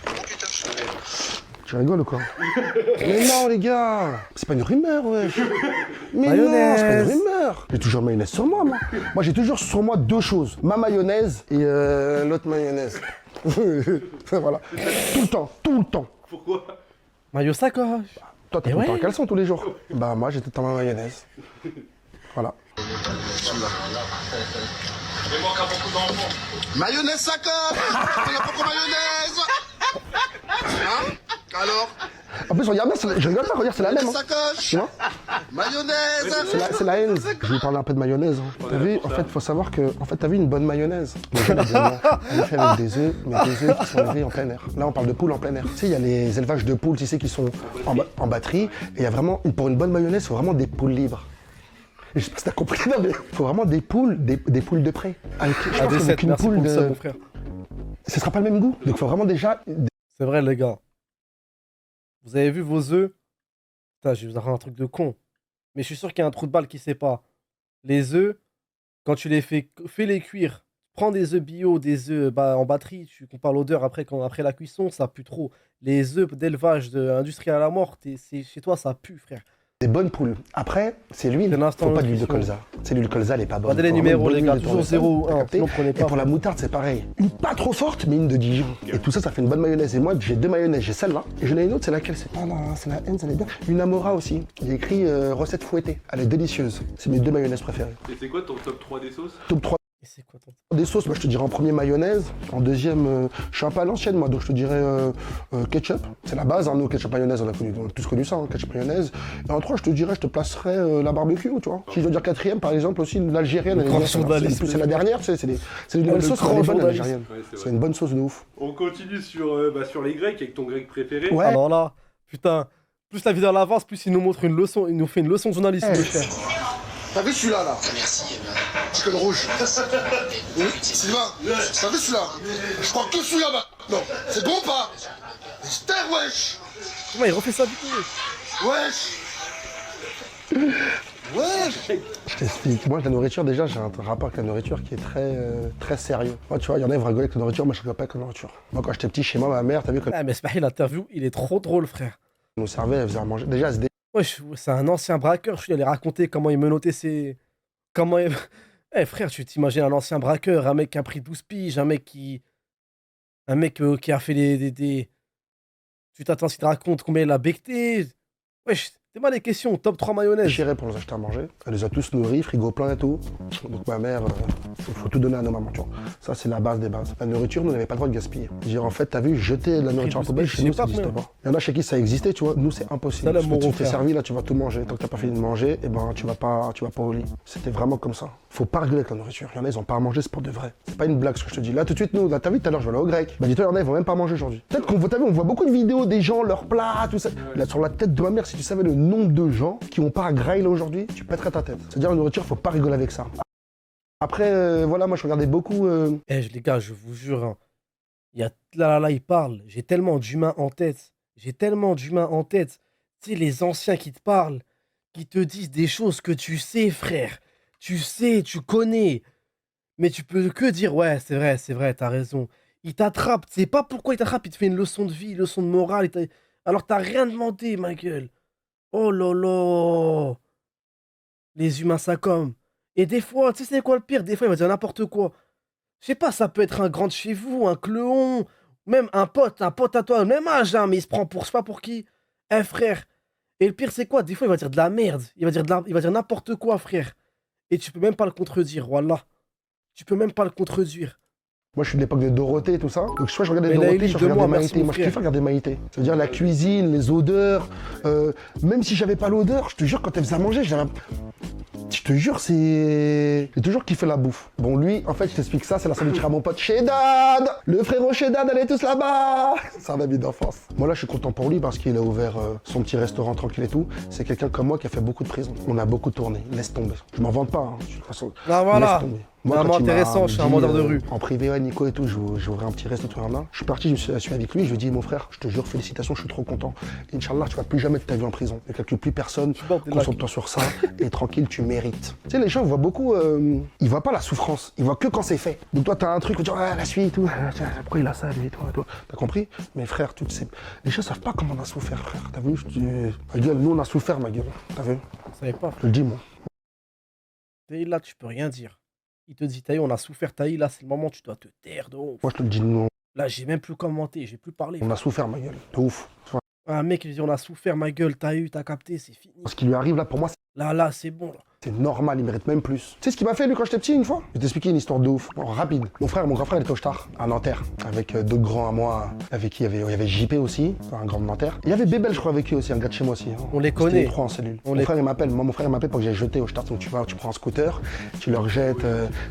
Oh putain, je savais. Tu rigoles ou quoi? Mais non, les gars. C'est pas une rumeur, ouais. Mais non, Mayonnaise. c'est pas une rumeur. J'ai toujours mayonnaise sur moi, moi. Moi, j'ai toujours sur moi 2 choses. Ma mayonnaise et l'autre mayonnaise. Voilà. Tout le temps, tout le temps. Pourquoi? Maillot sacoche. Toi, t'es Eh tout le temps en ouais. caleçon tous les jours. Bah, moi, j'étais dans ma mayonnaise. Voilà. Mayonnaise sacoche. On a pas de mayonnaise. Hein? Alors? En plus, regarde bien, je rigole pas, regarde, c'est la même. Mayonnaise Hein. sacoche. Tu vois? Mayonnaise. C'est la haine. Je vais parler un peu de mayonnaise. Hein. T'as vu, en fait, faut savoir que, en fait, t'as vu une bonne mayonnaise. Les gens disent non, elle est faite avec des œufs, mais des œufs qui sont élevés en plein air. Là, on parle de poules en plein air. Tu sais, il y a les élevages de poules, tu sais, qui sont en batterie. Et il y a vraiment, pour une bonne mayonnaise, il faut vraiment des poules libres. Et je sais pas si t'as compris, non, mais il faut vraiment des poules de près. Avec, je pense des qu'avec 7, merci pour ça, mon frère. ce sera pas le même goût. Donc, il faut vraiment déjà. C'est vrai, les gars. Vous avez vu vos œufs? Putain, je vais vous avoir un truc de con. Mais je suis sûr qu'il y a un trou de balle qui sait pas. Les œufs, quand tu les fais les cuire, prends des œufs bio, des œufs en batterie, tu compares l'odeur après la cuisson, ça pue trop. Les œufs d'élevage industriel à la mort, chez toi, ça pue, frère. Des bonnes poules. Après, c'est l'huile. C'est l'instant Faut pas d'huile de nutrition. colza. C'est l'huile colza, elle est pas bonne. Regardez les Faut vraiment numéros, une les bonne gars. huile de Toujours tournesol, 0 ou t'as 1. capté? Sinon, prenez Et pas. pour la moutarde, c'est pareil. Une pas trop forte, mais une de Dijon. Et tout ça, ça fait une bonne mayonnaise. Et moi, j'ai 2 mayonnaises. J'ai celle-là. Et j'en ai une autre, c'est laquelle? C'est pas là, c'est la haine, elle est bien. Une Amora aussi. Il y a écrit recette fouettée. Elle est délicieuse. C'est mes 2 mayonnaises préférées. Et c'est quoi ton top 3 des sauces? Top 3 Et c'est quoi ton... des sauces, moi je te dirais en premier mayonnaise. En deuxième, je suis un peu à l'ancienne moi, donc je te dirais ketchup. C'est la base, hein, nous, ketchup mayonnaise, on a tous connu ça, hein, ketchup mayonnaise. Et en 3, je te placerais la barbecue, tu vois. Si je dois dire 4ème, par exemple, aussi, l'algérienne, elle est bien, c'est la dernière, c'est une bonne sauce, elle est bonne, l'algérienne. Ouais, c'est C'est vrai. une bonne sauce de ouf. On continue sur les Grecs avec ton grec préféré. Ouais. Alors là, putain, plus la vidéo avance, plus il nous montre une leçon, il nous fait une leçon de journalisme, Eh. le frère. T'as vu celui-là, là? Merci, Eva. Chicken rouge. Sylvain, t'as vu celui-là? Je crois que celui-là, bah. Non, c'est bon ou pas? Mystère, wesh. Comment il refait sa vidéo? Wesh. Wesh. Je t'explique. Moi, la nourriture, déjà, j'ai un rapport avec la nourriture qui est très sérieux. Moi, tu vois, il y en a qui vont rigoler avec la nourriture, moi, je rigole pas avec la nourriture. Moi, quand j'étais petit, chez moi, ma mère, t'as vu que Ah, mais Smahi, l'interview, il est trop drôle, frère. nous servait, elle faisait à manger. Déjà, elle se Wesh, c'est un ancien braqueur, je suis allé raconter comment il menottait ses... Comment il... Eh frère, tu t'imagines un ancien braqueur, un mec qui a pris 12 piges, un mec qui... Un mec qui a fait des... Tu t'attends s'il te raconte combien il a becté. Wesh, c'est mal les questions, top 3 mayonnaise. déchirait pour nous acheter à manger. Elle les a tous nourris, frigo plein et tout. Donc ma mère, faut tout donner à nos mamans, tu vois. Ça, c'est la base des bases. La nourriture, nous, on n'avait pas le droit de gaspiller. Je veux dire, en fait, t'as vu, jeter de la nourriture à la poubelle, chez nous, ça n'existait pas. Il y en a chez qui ça existait, tu vois. Nous, c'est impossible. Ça, Parce que l'amour tu au t'es frère. servi, là, tu vas tout manger. Tant que t'as pas fini de manger, eh ben, tu vas pas au lit. C'était vraiment comme ça. Faut pas rigoler avec la nourriture. Il y en a, ils ont pas à manger, c'est pour de vrai. C'est pas une blague, ce que je te dis. Là, tout de suite, nous, là, t'as vu, tout à l'heure, je vais aller au grec. Bah, dis-toi, il y en a, ils vont même pas manger aujourd'hui. Peut-être qu'on voit, t'as vu, on voit beaucoup de vidéos des gens, leurs plats, tout ça. Là, sur la tête de ma mère, si tu savais le nombre de gens qui ont pas à grailler là aujourd'hui, tu pèterais ta tête. C'est-à-dire, la nourriture, faut pas rigoler avec ça. Après, voilà, moi, je regardais beaucoup. Eh, les gars, je vous jure, hein, il y a... Là, il parle. J'ai tellement d'humains en tête. J'ai tellement d'humains en tête. Tu sais, les anciens qui te parlent, qui te disent des choses que tu sais, frère. Tu sais, tu connais. Mais tu peux que dire, ouais, c'est vrai, t'as raison. Il t'attrape. Tu sais pas pourquoi il t'attrape. Il te fait une leçon de vie, une leçon de morale. Alors, t'as rien demandé, ma gueule. Oh là là. Les humains, ça comme. Et des fois, tu sais, c'est quoi le pire? Des fois, il va dire n'importe quoi. Je sais pas, ça peut être un grand de chez vous, un cléon, même un pote à toi, même âge, hein, mais il se prend pour, je sais pas pour qui. Eh, frère. Et le pire, c'est quoi? Des fois, il va dire de la merde. Il va dire n'importe quoi, frère. Et tu peux même pas le contredire, voilà. Tu peux même pas le contredire. Moi, je suis de l'époque de Dorothée et tout ça. Donc, soit je regardais Mais là, Dorothée, Élie, soit je regardais de moi, merci, Maïté. mon Moi, je frère. kiffe regarder Maïté. C'est-à-dire la cuisine, les odeurs. Même si j'avais pas l'odeur, je te jure, quand elle faisait à manger, je te jure, j'ai toujours kiffé la bouffe. Bon, lui, en fait, je t'explique ça, c'est la sandwich à mon pote Shedad. Le frérot Shedad, elle est tous là-bas. C'est un ami d'enfance. Moi, là, je suis content pour lui parce qu'il a ouvert son petit restaurant tranquille et tout. C'est quelqu'un comme moi qui a fait beaucoup de prison. On a beaucoup tourné. Laisse tomber. Je m'en vante pas. Hein. De toute façon, Ah, voilà. laisse tomber. Moi, Vraiment quand il m'a intéressant, je suis un dit, vendeur de rue. En privé, ouais, Nico et tout, j'ai ouvert un petit resto, tout là. Je suis parti, je me suis assis avec lui, je lui ai dit, mon frère, je te jure, félicitations, je suis trop content. Inch'Allah, tu vas plus jamais de ta vie en prison. Ne calcule plus personne, concentre-toi sur ça, et tranquille, tu mérites. Tu sais, les gens, ils voient beaucoup, ils voient pas la souffrance, ils voient que quand c'est fait. Donc toi, t'as un truc, tu dis, ah, la suite, et tout, ah, tiens, pourquoi il a ça, lui, et toi. T'as compris? Mais frère, les gens savent pas comment on a souffert, frère. T'as vu? Ma gueule, nous, on a souffert, ma gueule. T'as vu? Vous savez pas, Je frère. te le dis, moi. Et là, tu peux rien dire. Il te dit, Taï, on a souffert, Taï, là, c'est le moment où tu dois te taire de ouf. Moi, je te le dis, nous, Là, j'ai même plus commenté, j'ai plus parlé. on a souffert, ma gueule. De ouf. Un mec qui dit, on a souffert, ma gueule, t'as eu, t'as capté, c'est fini. Ce qui lui arrive là, pour moi, Là, c'est bon, là. c'est normal, il mérite même plus. Tu sais ce qu'il m'a fait lui quand j'étais petit une fois? Je vais t'expliquer une histoire de ouf, bon, rapide. Mon grand frère il était au Star, à Nanterre, avec d'autres grands à moi, avec qui il y avait JP aussi, un grand de Nanterre. Et il y avait Bébel je crois avec lui aussi, un gars de chez moi aussi. Hein. On les C'était connaît. les trois en cellule. On Mon les- frère il m'appelle, mon frère il m'appelle pour que j'aille jeter au Star. Donc tu prends un scooter, tu leur jettes.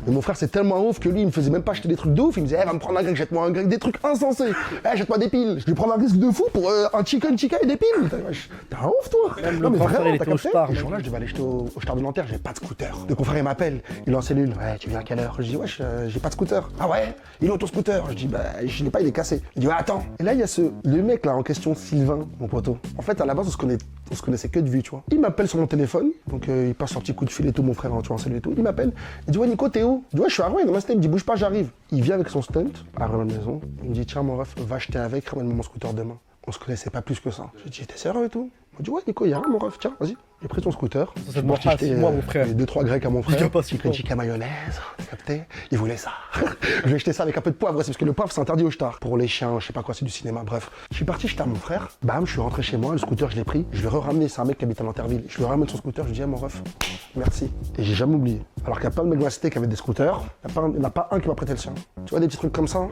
Mais mon frère c'est tellement ouf que lui il me faisait même pas acheter des trucs de ouf, il me disait va me prendre un grec, jette-moi un grec, des trucs insensés. Jette-moi des piles. Je lui prends un risque de fou pour un chicken et des piles. T'es un ouf toi. Même Non le mais grand frère, vraiment, il t'as était au capté? Star, Et ce jour-là je devais aller jeter au Star de Nanterre, j'avais pas de scooter. Donc mon frère il m'appelle, il est en cellule. Ouais, tu viens à quelle heure? Je dis wesh, j'ai pas de scooter. Ah ouais? Il est où ton scooter? Je dis bah je l'ai pas, il est cassé. Il dit ouais attends. Et là il y a le mec là en question, Sylvain, mon poteau. En fait à la base on se connaissait que de vue, tu vois. Il m'appelle sur mon téléphone, donc il passe son petit coup de fil et tout, mon frère, tu vois, en cellule et tout. Il m'appelle, il dit ouais Nico t'es où? Je dis ouais je suis à Rouen, dans ma stunt. Il me dit bouge pas, j'arrive. Il vient avec son stunt, arrive à la maison. Il me dit tiens mon ref, va acheter avec, ramène mon scooter demain. On se connaissait pas plus que ça. Je dis t'es sérieux et tout? Il m'a dit ouais Nico, y a rien mon ref, tiens, vas-y. J'ai pris ton scooter. Ça, Je c'est suis de parti moi, acheter, moi, mon frère. les 2-3 grecs à mon Il frère. y a pas si Chicken fort. tikka mayonnaise, t'as capté? Il voulait ça. Je lui ai acheté ça avec un peu de poivre, c'est parce que le poivre c'est interdit au Star. Pour les chiens, je sais pas quoi, c'est du cinéma, bref. Je suis parti jeter à mon frère. Bam, je suis rentré chez moi, le scooter je l'ai pris. Je l'ai ramené, c'est un mec qui habite à Nanterville. Je lui ramène son scooter, je lui dis mon ref, merci. Et j'ai jamais oublié. Alors qu'il y a plein de mecs de la cité qui avaient des scooters, il n'y en a pas un qui m'a prêté le sien. Tu vois des petits trucs comme ça?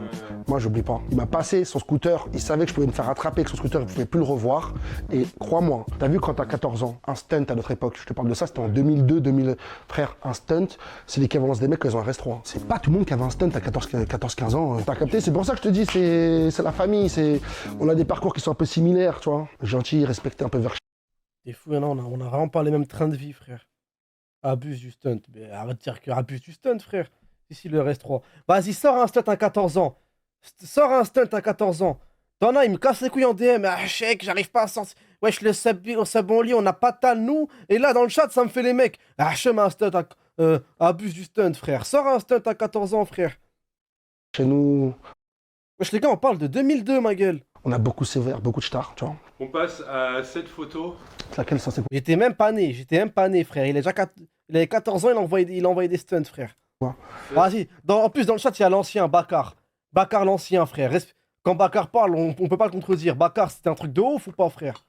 Moi j'oublie pas. Il m'a passé son scooter, il savait que je pouvais me faire attraper avec son scooter, il pouvait plus le revoir. Et crois-moi, t'as vu quand t'as 14 ans, un stunt à notre époque, je te parle de ça, c'était en 2002-2000. Frère, un stunt, c'est l'équivalence des mecs quand ils ont un restaurant. C'est pas tout le monde qui avait un stunt à 14-15 ans. T'as capté? C'est pour ça que je te dis, c'est la famille, on a des parcours qui sont un peu similaires, tu vois. Gentil, respecté un peu vers. T'es fou, non, on a vraiment pas les mêmes trains de vie, frère. Abuse du stunt. Mais arrête de dire que abuse du stunt, frère. Ici, le reste 3. Vas-y, sors un stunt à 14 ans. Sors un stunt à 14 ans. T'en as, il me casse les couilles en DM. Ah, chèque, j'arrive pas à sortir. Wesh, le sabon lit, on n'a pas de tal, nous. Et là, dans le chat, ça me fait les mecs. Ah, chemin un stunt abuse du stunt, frère. Sors un stunt à 14 ans, frère. Chez nous, Wesh, les gars, on parle de 2002, ma gueule. on a beaucoup sévère, beaucoup de stars, tu vois. On passe à cette photo. C'est laquelle ça, c'est quoi? J'étais même pas né, frère. Il avait 14 ans, il envoyait des stunts, frère. Ouais. Vas-y, en plus, dans le chat, il y a l'ancien, Bakar. Bakar, l'ancien, frère. Quand Bakar parle, on peut pas le contredire. Bakar, c'était un truc de ouf ou pas, frère?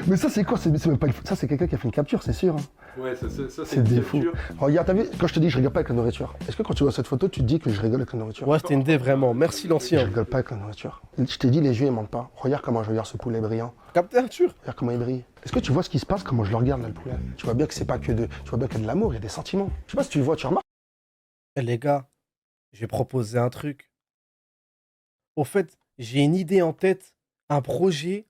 Mais ça, c'est quoi? C'est même pas ça, c'est quelqu'un qui a fait une capture, c'est sûr. Hein. Ouais, ça C'est une des fous. capture. Regarde, t'as vu, quand je te dis je rigole pas avec la nourriture, est-ce que quand tu vois cette photo, tu te dis que je rigole avec la nourriture? Ouais, c'était une dé, vraiment. Merci, Je l'ancien. rigole pas avec la nourriture. Je t'ai dit, les yeux, ils mentent pas. Regarde comment je regarde ce poulet brillant. Capté, Arthur? Regarde comment il brille. Est-ce que tu vois ce qui se passe, comment je le regarde, là, le poulet? Tu vois bien que c'est pas que de... Tu vois bien qu'il y a de l'amour, il y a des sentiments. Je sais pas si tu le vois, tu remarques? Eh, les gars, je vais proposer un truc. Au fait, j'ai une idée en tête, un projet,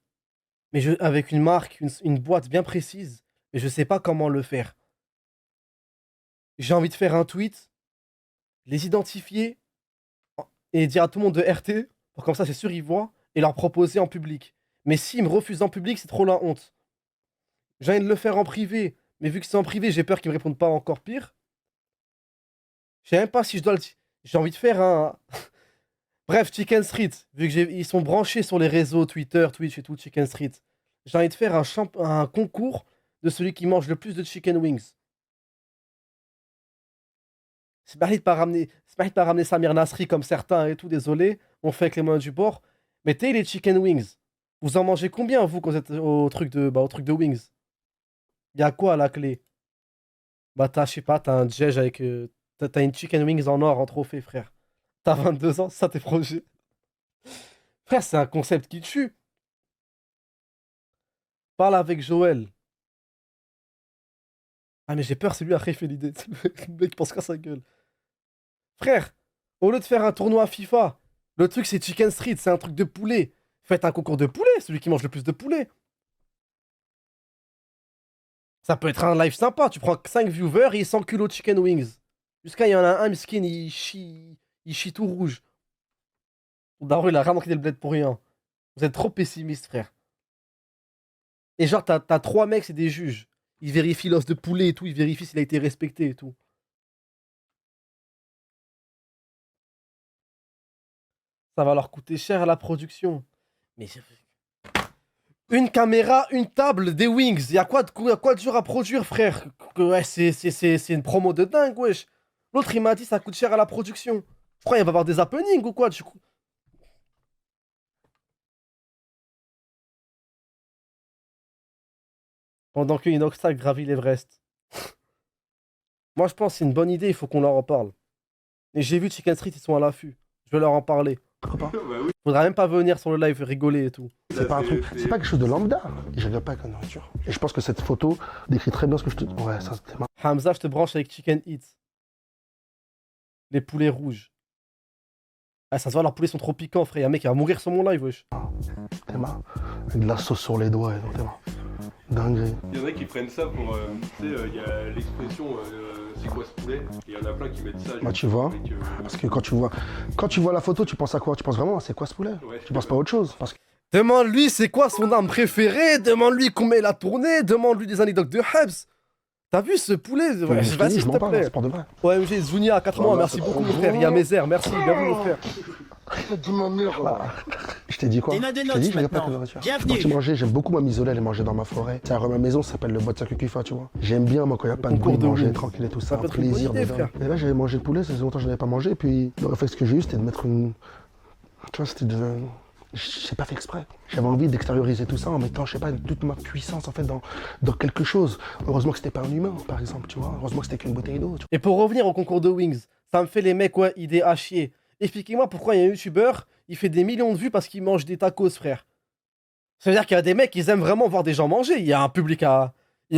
mais avec une marque, une boîte bien précise, mais je sais pas comment le faire. J'ai envie de faire un tweet, les identifier et dire à tout le monde de RT, pour comme ça c'est sûr ils voient, et leur proposer en public. Mais s'ils me refusent en public, c'est trop la honte. J'ai envie de le faire en privé, mais vu que c'est en privé, j'ai peur qu'ils me répondent pas encore pire. Je sais même pas si je dois le... J'ai envie de faire un... Bref, Chicken Street, vu qu'ils sont branchés sur les réseaux Twitter, Twitch et tout, Chicken Street. J'ai envie de faire un concours de celui qui mange le plus de chicken wings. C'est pas de pas ramener Samir Nasri comme certains et tout, désolé. On fait avec les moyens du bord. Mais t'es les chicken wings. Vous en mangez combien, vous, quand vous êtes au truc de wings? Y'a quoi à la clé? Bah, je sais pas, t'as un Djedge avec. T'as une chicken wings en or en trophée, frère. T'as 22 ans, c'est ça tes projets. Frère, c'est un concept qui tue. Parle avec Joël. Ah, mais j'ai peur, c'est lui après il fait l'idée. Le mec pense qu'à sa gueule. Frère, au lieu de faire un tournoi FIFA, le truc c'est Chicken Street, c'est un truc de poulet. Faites un concours de poulet, celui qui mange le plus de poulet. Ça peut être un live sympa. Tu prends 5 viewers et 100 kilos de chicken wings. Jusqu'à il y en a un, miskin, il chie tout rouge. Daron, il a rien manqué le bled pour rien. Vous êtes trop pessimiste, frère. Et genre, t'as 3 mecs, c'est des juges. Ils vérifient l'os de poulet et tout, ils vérifient s'il a été respecté et tout. Ça va leur coûter cher à la production. Mais une caméra, une table, des wings. Y'a quoi de dur à produire, frère? Ouais, c'est une promo de dingue, wesh. L'autre, il m'a dit ça coûte cher à la production. Je crois qu'il va y avoir des happenings ou quoi? Pendant que Inoxtag gravit l'Everest. Moi, je pense que c'est une bonne idée, il faut qu'on leur en parle. Et j'ai vu Chicken Street, ils sont à l'affût. Je vais leur en parler. Bah oui. Faudra même pas venir sur le live rigoler et tout. C'est pas un truc, c'est pas quelque chose de lambda. Je rigole pas avec la nourriture. Et je pense que cette photo décrit très bien ce que je te... Ouais, ça c'était marrant. Hamza, je te branche avec Chicken Eats. Les poulets rouges. Ah, ça se voit, leurs poulets sont trop piquants, frère. Y'a un mec qui va mourir sur mon live, wesh. T'es marrant. Avec de la sauce sur les doigts et tout, t'es marrant. Dinguerie. Il y en a qui prennent ça pour. Tu sais, il y a l'expression c'est quoi ce poulet? Et il y en a plein qui mettent ça. Bah, tu vois, avec, parce que quand tu vois la photo, tu penses à quoi? Tu penses vraiment à c'est quoi ce poulet? Ouais, Tu penses pas à autre chose? Parce que Demande-lui c'est quoi son arme préférée. Demande-lui combien il a tourné. Demande-lui des anecdotes de Habs. T'as vu ce poulet? Ouais, vas-y, s'il te plaît. c'est pour de vrai. OMG, Zounia, 4 mois, Oh, merci merci. beaucoup, mon frère. Il y a Mézère, merci, bienvenue, mon frère. Dis ma mère là. Je t'ai dit quoi? T'es Je une t'ai dit, je rigole pas maintenant. avec la nourriture. Je Bienvenue. suis parti manger, j'aime beaucoup m'amuser, aller manger dans ma forêt. C'est à ma maison, ça s'appelle le Bois de Sakukufa, tu vois. J'aime bien, moi, quand il n'y a pas de concours bruit, de manger wings. tranquille et tout Ça ça. peut Un être une bonne plaisir idée, de frère. dingue. Et là, j'avais mangé le poulet, ça faisait longtemps que je n'avais pas mangé. Et puis, le réflexe que j'ai eu, c'était de mettre une. Tu vois, c'était de. J'ai pas fait exprès. J'avais envie d'extérioriser tout ça en mettant, je sais pas, toute ma puissance en fait dans quelque chose. Heureusement que c'était pas un humain, par exemple, tu vois. Heureusement que c'était qu'une bouteille d'eau. Et pour revenir au concours de Wings, ça me fait les mecs, ouais, idée à chier. Expliquez-moi pourquoi il y a un youtubeur, il fait des millions de vues parce qu'il mange des tacos, frère. Ça veut dire qu'il y a des mecs, ils aiment vraiment voir des gens manger. Il y a un public à. Il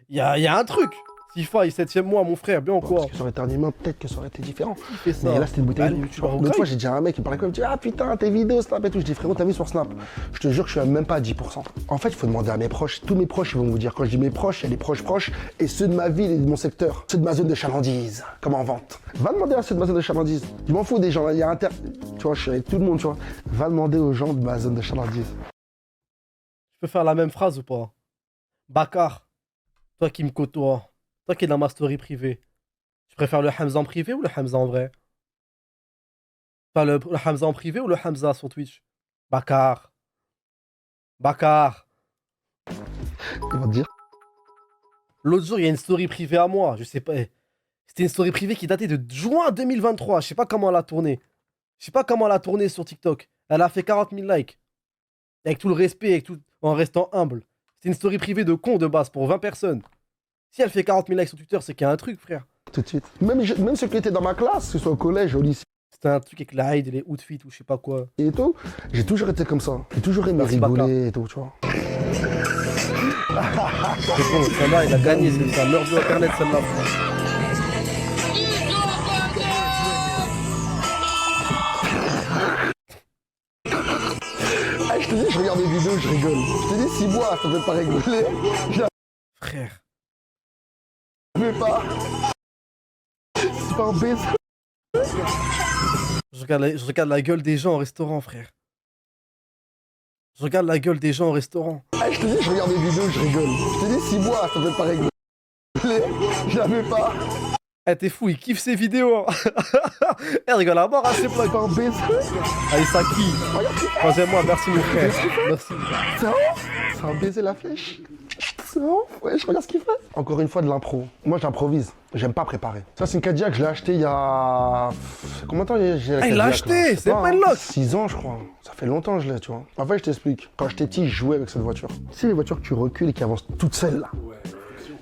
y a un truc. Tifa, il 7ème mois, mon frère, bien quoi. Parce que ça aurait été un humain, peut-être que ça aurait été différent. Qui fait ça? Mais là, c'était une bouteille d'eau. youtubeur L'autre fois, j'ai dit à un mec, il parlait comme, il me dit, ah putain, tes vidéos, Snap et tout. Je dis, frérot, t'as vu sur Snap? Je te jure que je suis même pas à 10%. En fait, il faut demander à mes proches. Tous mes proches, ils vont vous dire. Quand je dis mes proches, il y a les proches et ceux de ma ville et de mon secteur. Ceux de ma zone de chalandise, comme en vente. Va demander à ceux de ma zone de chalandise. Je m'en fous des gens, il y a Tu vois, je suis avec tout le monde, tu vois. Va demander aux gens de ma zone de chalandise. Je peux faire la même phrase ou pas? Bakar, toi qui me côtoies, toi qui es dans ma story privée, tu préfères le Hamza en privé ou le Hamza en vrai? Enfin, le Hamza en privé ou le Hamza sur Twitch? Bakar. Bakar. Ils vont te dire. L'autre jour, il y a une story privée à moi, je sais pas. C'était une story privée qui datait de juin 2023. Je sais pas comment elle a tourné. Je sais pas comment elle a tourné sur TikTok. Elle a fait 40 000 likes. Avec tout le respect, avec tout... en restant humble. C'était une story privée de con de base pour 20 personnes. Si elle fait 40 000 likes sur Twitter, c'est qu'il y a un truc, frère. Tout de suite. Même ceux qui étaient dans ma classe, que ce soit au collège, au lycée C'était un truc avec la Hyde et les outfits ou je sais pas quoi. et tout, j'ai toujours été comme ça. J'ai toujours aimé Merci, rigoler et tout, tu vois. C'est bon, celle-là, il a gagné, c'est ça. Meurt de internet, celle-là. Ah, je te dis, je regarde des vidéos, je rigole. Je te dis, 6 mois, ça fait pas rigoler. Frère. J'avais pas. C'est pas un baiser. Je regarde la gueule des gens au restaurant, frère. Je regarde la gueule des gens au restaurant. Ah, je te dis, je regarde des vidéos, je rigole. Je te dis, 6 mois, ça fait pas rigoler. J'avais pas. Eh, t'es fou, il kiffe ses vidéos. Hein. Elle rigole à mort, hein, c'est pas C'est pas un baiser. Allez, ça qui? Troisième-moi, merci mon frère. Merci. C'est ouf. C'est un baiser la flèche. C'est ouf. Ouais, je regarde ce qu'il fait. Encore une fois, de l'impro. Moi, j'improvise. J'aime pas préparer. Ça, c'est une Cadillac, je l'ai acheté il y a... Combien de temps j'ai la Ah, il l'a Cadillac, là acheté, Je sais c'est pas une loc. 6 ans, je crois. Ça fait longtemps que je l'ai, tu vois. En fait, je t'explique. Quand j'étais petit, je jouais avec cette voiture. C'est les voitures que tu recules et qui avancent toutes seules, là.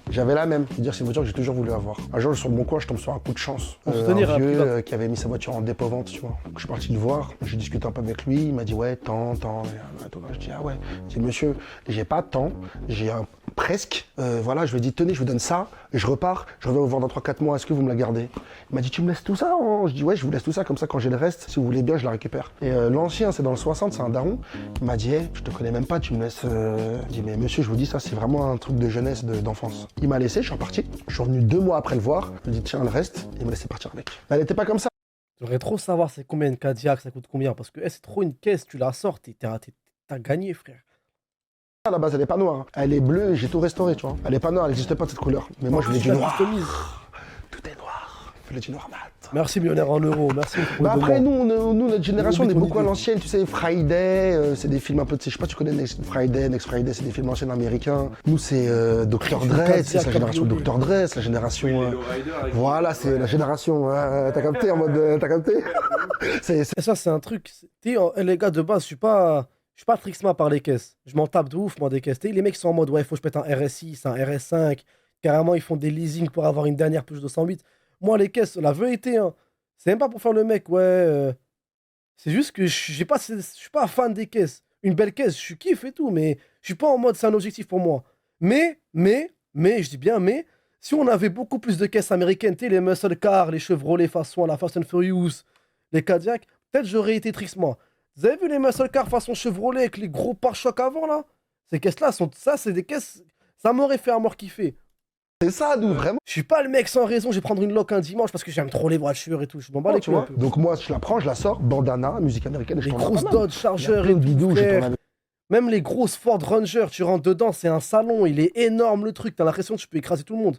J'avais la même. C'est-à-dire, c'est une voiture que j'ai toujours voulu avoir. Un jour, sur le bon coin, je tombe sur un coup de chance. Pour soutenir un un vieux pilote. qui avait mis sa voiture en dépôt-vente, tu vois. Donc, je suis parti le voir. J'ai discuté un peu avec lui. Il m'a dit, ouais, tant. Je dis, ah ouais. Je dis, monsieur, j'ai pas tant. J'ai un presque. Voilà, je lui ai dit, tenez, je vous donne ça. Et je repars. Je reviens vous vendre dans 3-4 mois. Est-ce que vous me la gardez? Il m'a dit, tu me laisses tout ça hein? Je dis, ouais, je vous laisse tout ça. Comme ça, quand j'ai le reste, si vous voulez bien, je la récupère. Et l'ancien, c'est dans le 60, c'est un daron. Il m'a dit, hey, je te connais même pas, tu me laisses. Je dis, mais monsieur, je vous dis, ça, c'est vraiment un truc de jeunesse, d'enfance. Il m'a laissé, je suis reparti. Je suis revenu 2 mois après le voir. Je lui ai dit, tiens, le reste. Et il m'a laissé partir avec. Elle était pas comme ça. J'aimerais trop savoir c'est combien une Cadillac, ça coûte combien. Parce que c'est trop une caisse, tu la sors, t'as gagné, frère. À la base, elle est pas noire. Elle est bleue, j'ai tout restauré, tu vois. Elle est pas noire, elle n'existait pas de cette couleur. Mais moi, je voulais du noir. Tout est noir. Je voulais du noir mat. Merci, millionnaire en euros. Merci. Bah après, nous, notre génération, on est Oublie ton beaucoup à idée. l'ancienne. Tu sais, Friday, c'est des films un peu, je sais pas, tu connais Next Friday, c'est des films anciens américains. Nous, c'est Dr. Dre, c'est la génération de Dr. Dre, c'est la génération. Voilà, c'est la génération. T'as capté en mode. T'as capté. Et ça, c'est un truc. Les gars, de base, je suis pas Trixma par les caisses. Je m'en tape de ouf, moi, des caisses. Les mecs sont en mode, ouais, faut que je pète un RS6, un RS5. Carrément, ils font des leasing pour avoir une dernière Peugeot 208. Moi, les caisses, la vérité, hein, c'est même pas pour faire le mec, ouais. C'est juste que je suis pas fan des caisses. Une belle caisse, je kiffe et tout, mais je suis pas en mode, c'est un objectif pour moi. Mais, je dis bien, mais, si on avait beaucoup plus de caisses américaines, tu sais, les muscle cars, les Chevrolet façon la Fast and Furious, les Cadillac, peut-être j'aurais été Trixma. Vous avez vu les muscle cars façon Chevrolet avec les gros pare-chocs avant, là? Ces caisses-là, c'est des caisses, ça m'aurait fait un mort kiffer. C'est ça, nous, vraiment. Je suis pas le mec sans raison, je vais prendre une loc un dimanche parce que j'aime trop les voitures et tout. Je m'en bats les Tu couilles un vois. peu. Donc moi, je la prends, je la sors, bandana, musique américaine, et je Les tourne grosses pas mal. Dodge Il y a Charger plein et de tout, vidéos où je frère. tourne avec. Même les grosses Ford Ranger, tu rentres dedans, c'est un salon, il est énorme le truc, t'as l'impression que tu peux écraser tout le monde.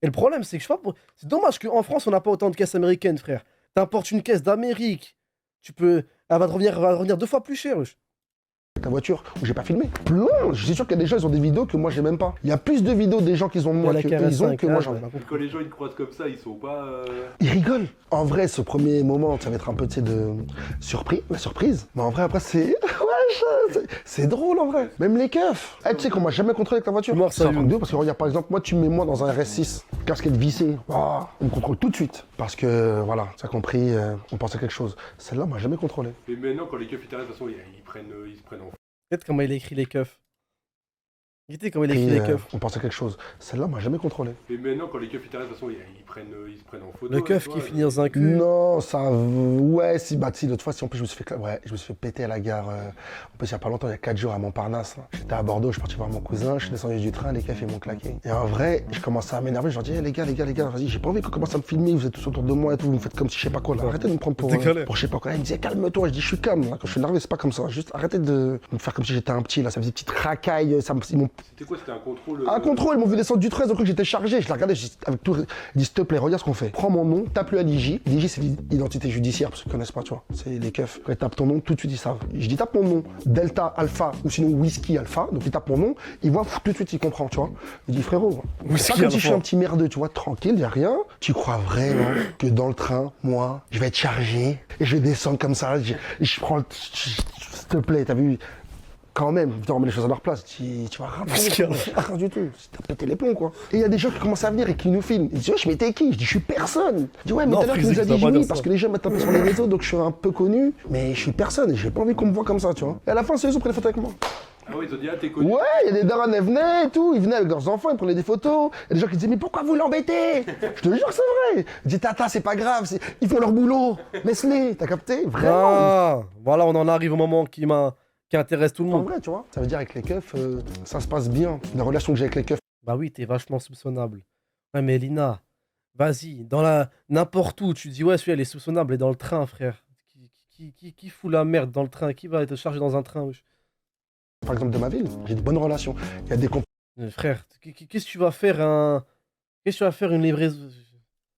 Et le problème, c'est que je sais pas, c'est dommage qu'en France, on n'a pas autant de caisses américaines, frère. T'importes une caisse d'Amérique, elle va te revenir 2 fois plus cher. Wesh. Ta voiture où j'ai pas filmé. Plein. Je suis sûr qu'il y a des gens, ils ont des vidéos que moi j'ai même pas. Il y a plus de vidéos des gens qu'ils ont moi La que KRS5, ils ont que moi là, j'en ai. j'en ai pas compris. Quand les gens ils te croisent comme ça, ils sont pas. Ils rigolent. En vrai, ce premier moment, ça va être un peu, tu sais, de surprise. Mais en vrai, après, c'est. Wesh, c'est drôle en vrai. Même les keufs. Eh, tu sais qu'on m'a jamais contrôlé avec ta voiture. Mort, C'est un ça, truc de ouf, parce que regarde, par exemple, moi, tu me mets moi dans un RS6, casquette vissée. Oh, on me contrôle tout de suite. Parce que, voilà, tu as compris, on pense à quelque chose. Celle-là, on m'a jamais contrôlé. Mais maintenant, quand les keufs ils t'arrêtent, de toute façon, ils se prennent en. Peut-être comment il a écrit les keufs. Guettez comment il écrit les keufs. On pensait quelque chose. Celle-là, on m'a jamais contrôlé. Mais maintenant, quand les keufs ils t'arrêtent, de toute façon, ils se prennent en photo. Le keuf qui finit dans un cul. Non, ça. Ouais, si, bah, si, l'autre fois, si en plus, je me suis fait péter à la gare. En plus, il y a pas longtemps, il y a 4 jours à Montparnasse. Là. J'étais à Bordeaux, je suis parti voir mon cousin, je suis descendu du train, les keufs, ils m'ont claqué. Et en vrai, je commençais à m'énerver, je leur dis, hey, les gars, vas-y, j'ai pas envie qu'on commence à me filmer, vous êtes tous autour de moi et tout, vous me faites comme si je sais pas quoi là. Arrêtez de me prendre pour je sais pas quoi. Ils me disaient, calme-toi, je dis, je suis calme. Là. Quand je suis énervé, c'est pas comme ça. Juste arrêtez de me faire comme si j'étais un petit, là, ça faisait petite racaille. C'était quoi, c'était un contrôle? Un contrôle, ils m'ont vu descendre du 13, donc que j'étais chargé. Je l'ai regardé, avec tout. Ils disent, s'il te plaît, regarde ce qu'on fait. Prends mon nom, tape-le à l'IJ. L'IJ, c'est l'identité judiciaire, parce qu'ils connaissent pas, tu vois. C'est les keufs. Quand ils tapent ton nom, tout de suite, ils savent. Je dis, tape mon nom, Delta Alpha, ou sinon Whisky Alpha. Donc ils tapent mon nom, ils voient, tout de suite, ils comprennent, tu vois. Il dit, frérot, c'est pas comme si je suis un petit merdeux, tu vois, tranquille, y a rien. Tu crois vraiment que dans le train, moi, je vais être chargé et je vais descendre comme ça, je prends le. S'il te plaît, t'as vu? Quand même, tu remets les choses à leur place, tu vas rien du tout, t'as pété les plombs quoi. Et il y a des gens qui commencent à venir et qui nous filment. Ils disent, wesh, mais t'es qui? Je dis, je suis personne. Je dis, ouais, mais tout à l'heure tu nous as dit oui, parce que les gens mettent un peu sur les réseaux, donc je suis un peu connu, mais je suis personne et j'ai pas envie qu'on me voit comme ça, tu vois. Et à la fin, c'est eux qui ont pris des photos avec moi. Ah oui, ils ont dit, ah, t'es connu. Ouais, il y a des darons, elles venaient et tout, ils venaient avec leurs enfants, ils prenaient des photos. Il y a des gens qui disaient, mais pourquoi vous l'embêtez? Je te jure que c'est vrai. Je dis, tata, c'est pas grave, ils font leur boulot. Laisse-les, t'as capté? Vraiment. Ah, voilà, on en arrive au moment qui intéresse tout le monde. En vrai, tu vois, ça veut dire avec les keufs, ça se passe bien. La relation que j'ai avec les keufs. Bah oui, t'es vachement soupçonnable. Ouais, mais Lina, vas-y, n'importe où, tu dis, ouais, celui-là, il est soupçonnable, il est dans le train, frère. Qui fout la merde dans le train? Qui va être chargé dans un train, wesh? Par exemple, de ma ville, j'ai de bonnes relations. Il y a des frère, qu'est-ce que tu vas faire Qu'est-ce que tu vas faire une livraison?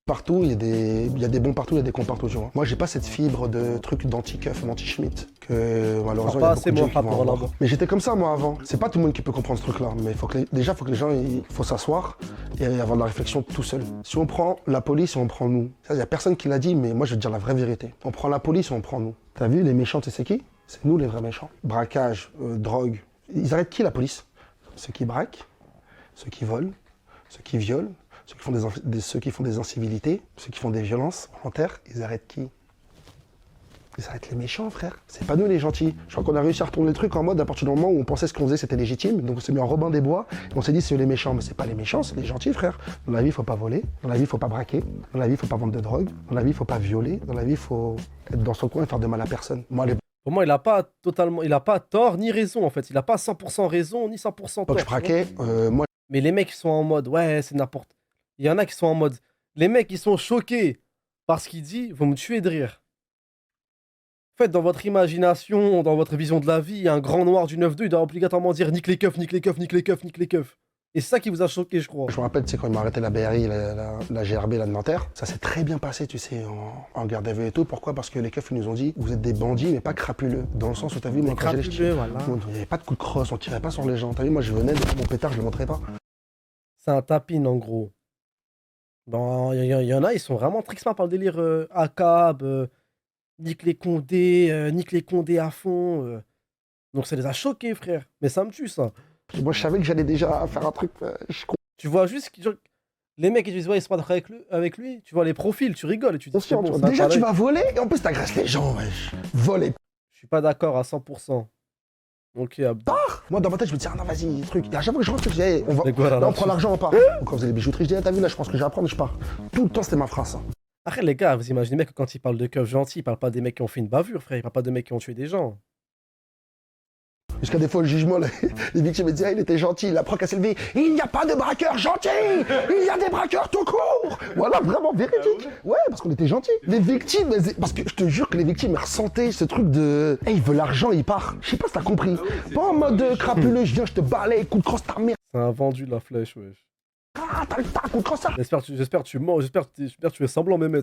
Partout, il y a des bons partout, il y a des cons partout, tu vois. Moi, j'ai pas cette fibre de truc d'anti-keuf, d'anti-schmitt, que malheureusement, il y a beaucoup de gens qui vont avoir. Mais j'étais comme ça, moi, avant. C'est pas tout le monde qui peut comprendre ce truc-là, mais déjà, il faut que les gens, il faut s'asseoir et avoir de la réflexion tout seul. Si on prend la police et on prend nous, il y a personne qui l'a dit, mais moi, je vais te dire la vraie vérité. On prend la police et on prend nous. T'as vu, les méchants, tu sais c'est qui? C'est nous, les vrais méchants. Braquage, drogue. Ils arrêtent qui, la police? Ceux qui braquent, ceux qui volent, ceux qui violent, ceux qui font des incivilités, ceux qui font des violences volontaires. Ils arrêtent qui? Ils arrêtent les méchants, frère. C'est pas nous les gentils. Je crois qu'on a réussi à retourner le truc en mode à partir du moment où on pensait ce qu'on faisait c'était légitime. Donc on s'est mis en Robin des Bois et on s'est dit c'est les méchants. Mais c'est pas les méchants, c'est les gentils, frère. Dans la vie, il faut pas voler. Dans la vie, il faut pas braquer. Dans la vie, il faut pas vendre de drogue. Dans la vie, il faut pas violer. Dans la vie, il faut être dans son coin et faire de mal à personne. Pour moi, il a pas tort ni raison en fait. Il a pas 100% raison ni 100% tort. Donc je braquais, moi. Mais les mecs ils sont en mode ouais, c'est n'importe. Il y en a qui sont en mode les mecs ils sont choqués par ce qu'il dit, vont me tuer de rire. En fait, dans votre imagination, dans votre vision de la vie, un grand noir du 9-2, il doit obligatoirement dire nique les keufs, nique les keufs, nique les keufs, nique les keufs. Et c'est ça qui vous a choqué, je crois. Je me rappelle, tu sais, quand ils m'ont arrêté la BRI, la GRB, là, de Nanterre, ça s'est très bien passé, tu sais, en garde à vue et tout. Pourquoi? Parce que les keufs, ils nous ont dit, vous êtes des bandits, mais pas crapuleux. Dans le sens où, t'as vu, moi, quand j'allais, il n'y avait pas de coup de crosse, on tirait pas sur les gens. T'as vu, moi, je venais, mon pétard, je le montrais pas. C'est un tapin, en gros. Bon, il y en a, ils sont vraiment trixements par le délire ACAB, nique les condés à fond. Donc ça les a choqués, frère. Mais ça me tue, ça. Moi, je savais que j'allais déjà faire un truc. Tu vois juste les mecs qui disent ouais, ils se battent avec lui. Tu vois les profils, tu rigoles et tu dis c'est bon, déjà, tu vas voler et en plus, t'agresses les gens, wesh. Voler. Je suis pas d'accord à 100%. Ok, moi, dans ma tête, je me dis, ah non, vas-y, truc. Et à chaque fois que je rentre, je dis, hey, on prend l'argent, on part. Quand on faisait les bijouteries, je dis, ah, t'as vu, là, je pense que je vais apprendre, je pars. Tout le temps, c'était ma phrase, ça. Après, les gars, vous imaginez bien que quand ils parlent de keufs gentils, ils parlent pas des mecs qui ont fait une bavure, frère. Ils parlent pas de mecs qui ont tué des gens. Jusqu'à des fois, le jugement, les victimes me disaient, ah, il était gentil, la proc a s'élevé. Il n'y a pas de braqueurs gentils, il y a des braqueurs tout court. Voilà, vraiment véridique. Ouais, parce qu'on était gentils. Les victimes, parce que je te jure que les victimes ressentaient ce truc de, hey, il veut l'argent, il part. Je sais pas si t'as compris. Pas en mode crapuleux, je viens, je te balaye, coup de crosse ta mère. C'est un vendu de la flèche, wesh. Ah, t'as coup de crosse ça. J'espère que tu mens, j'espère que tu fais semblant, Mehmet.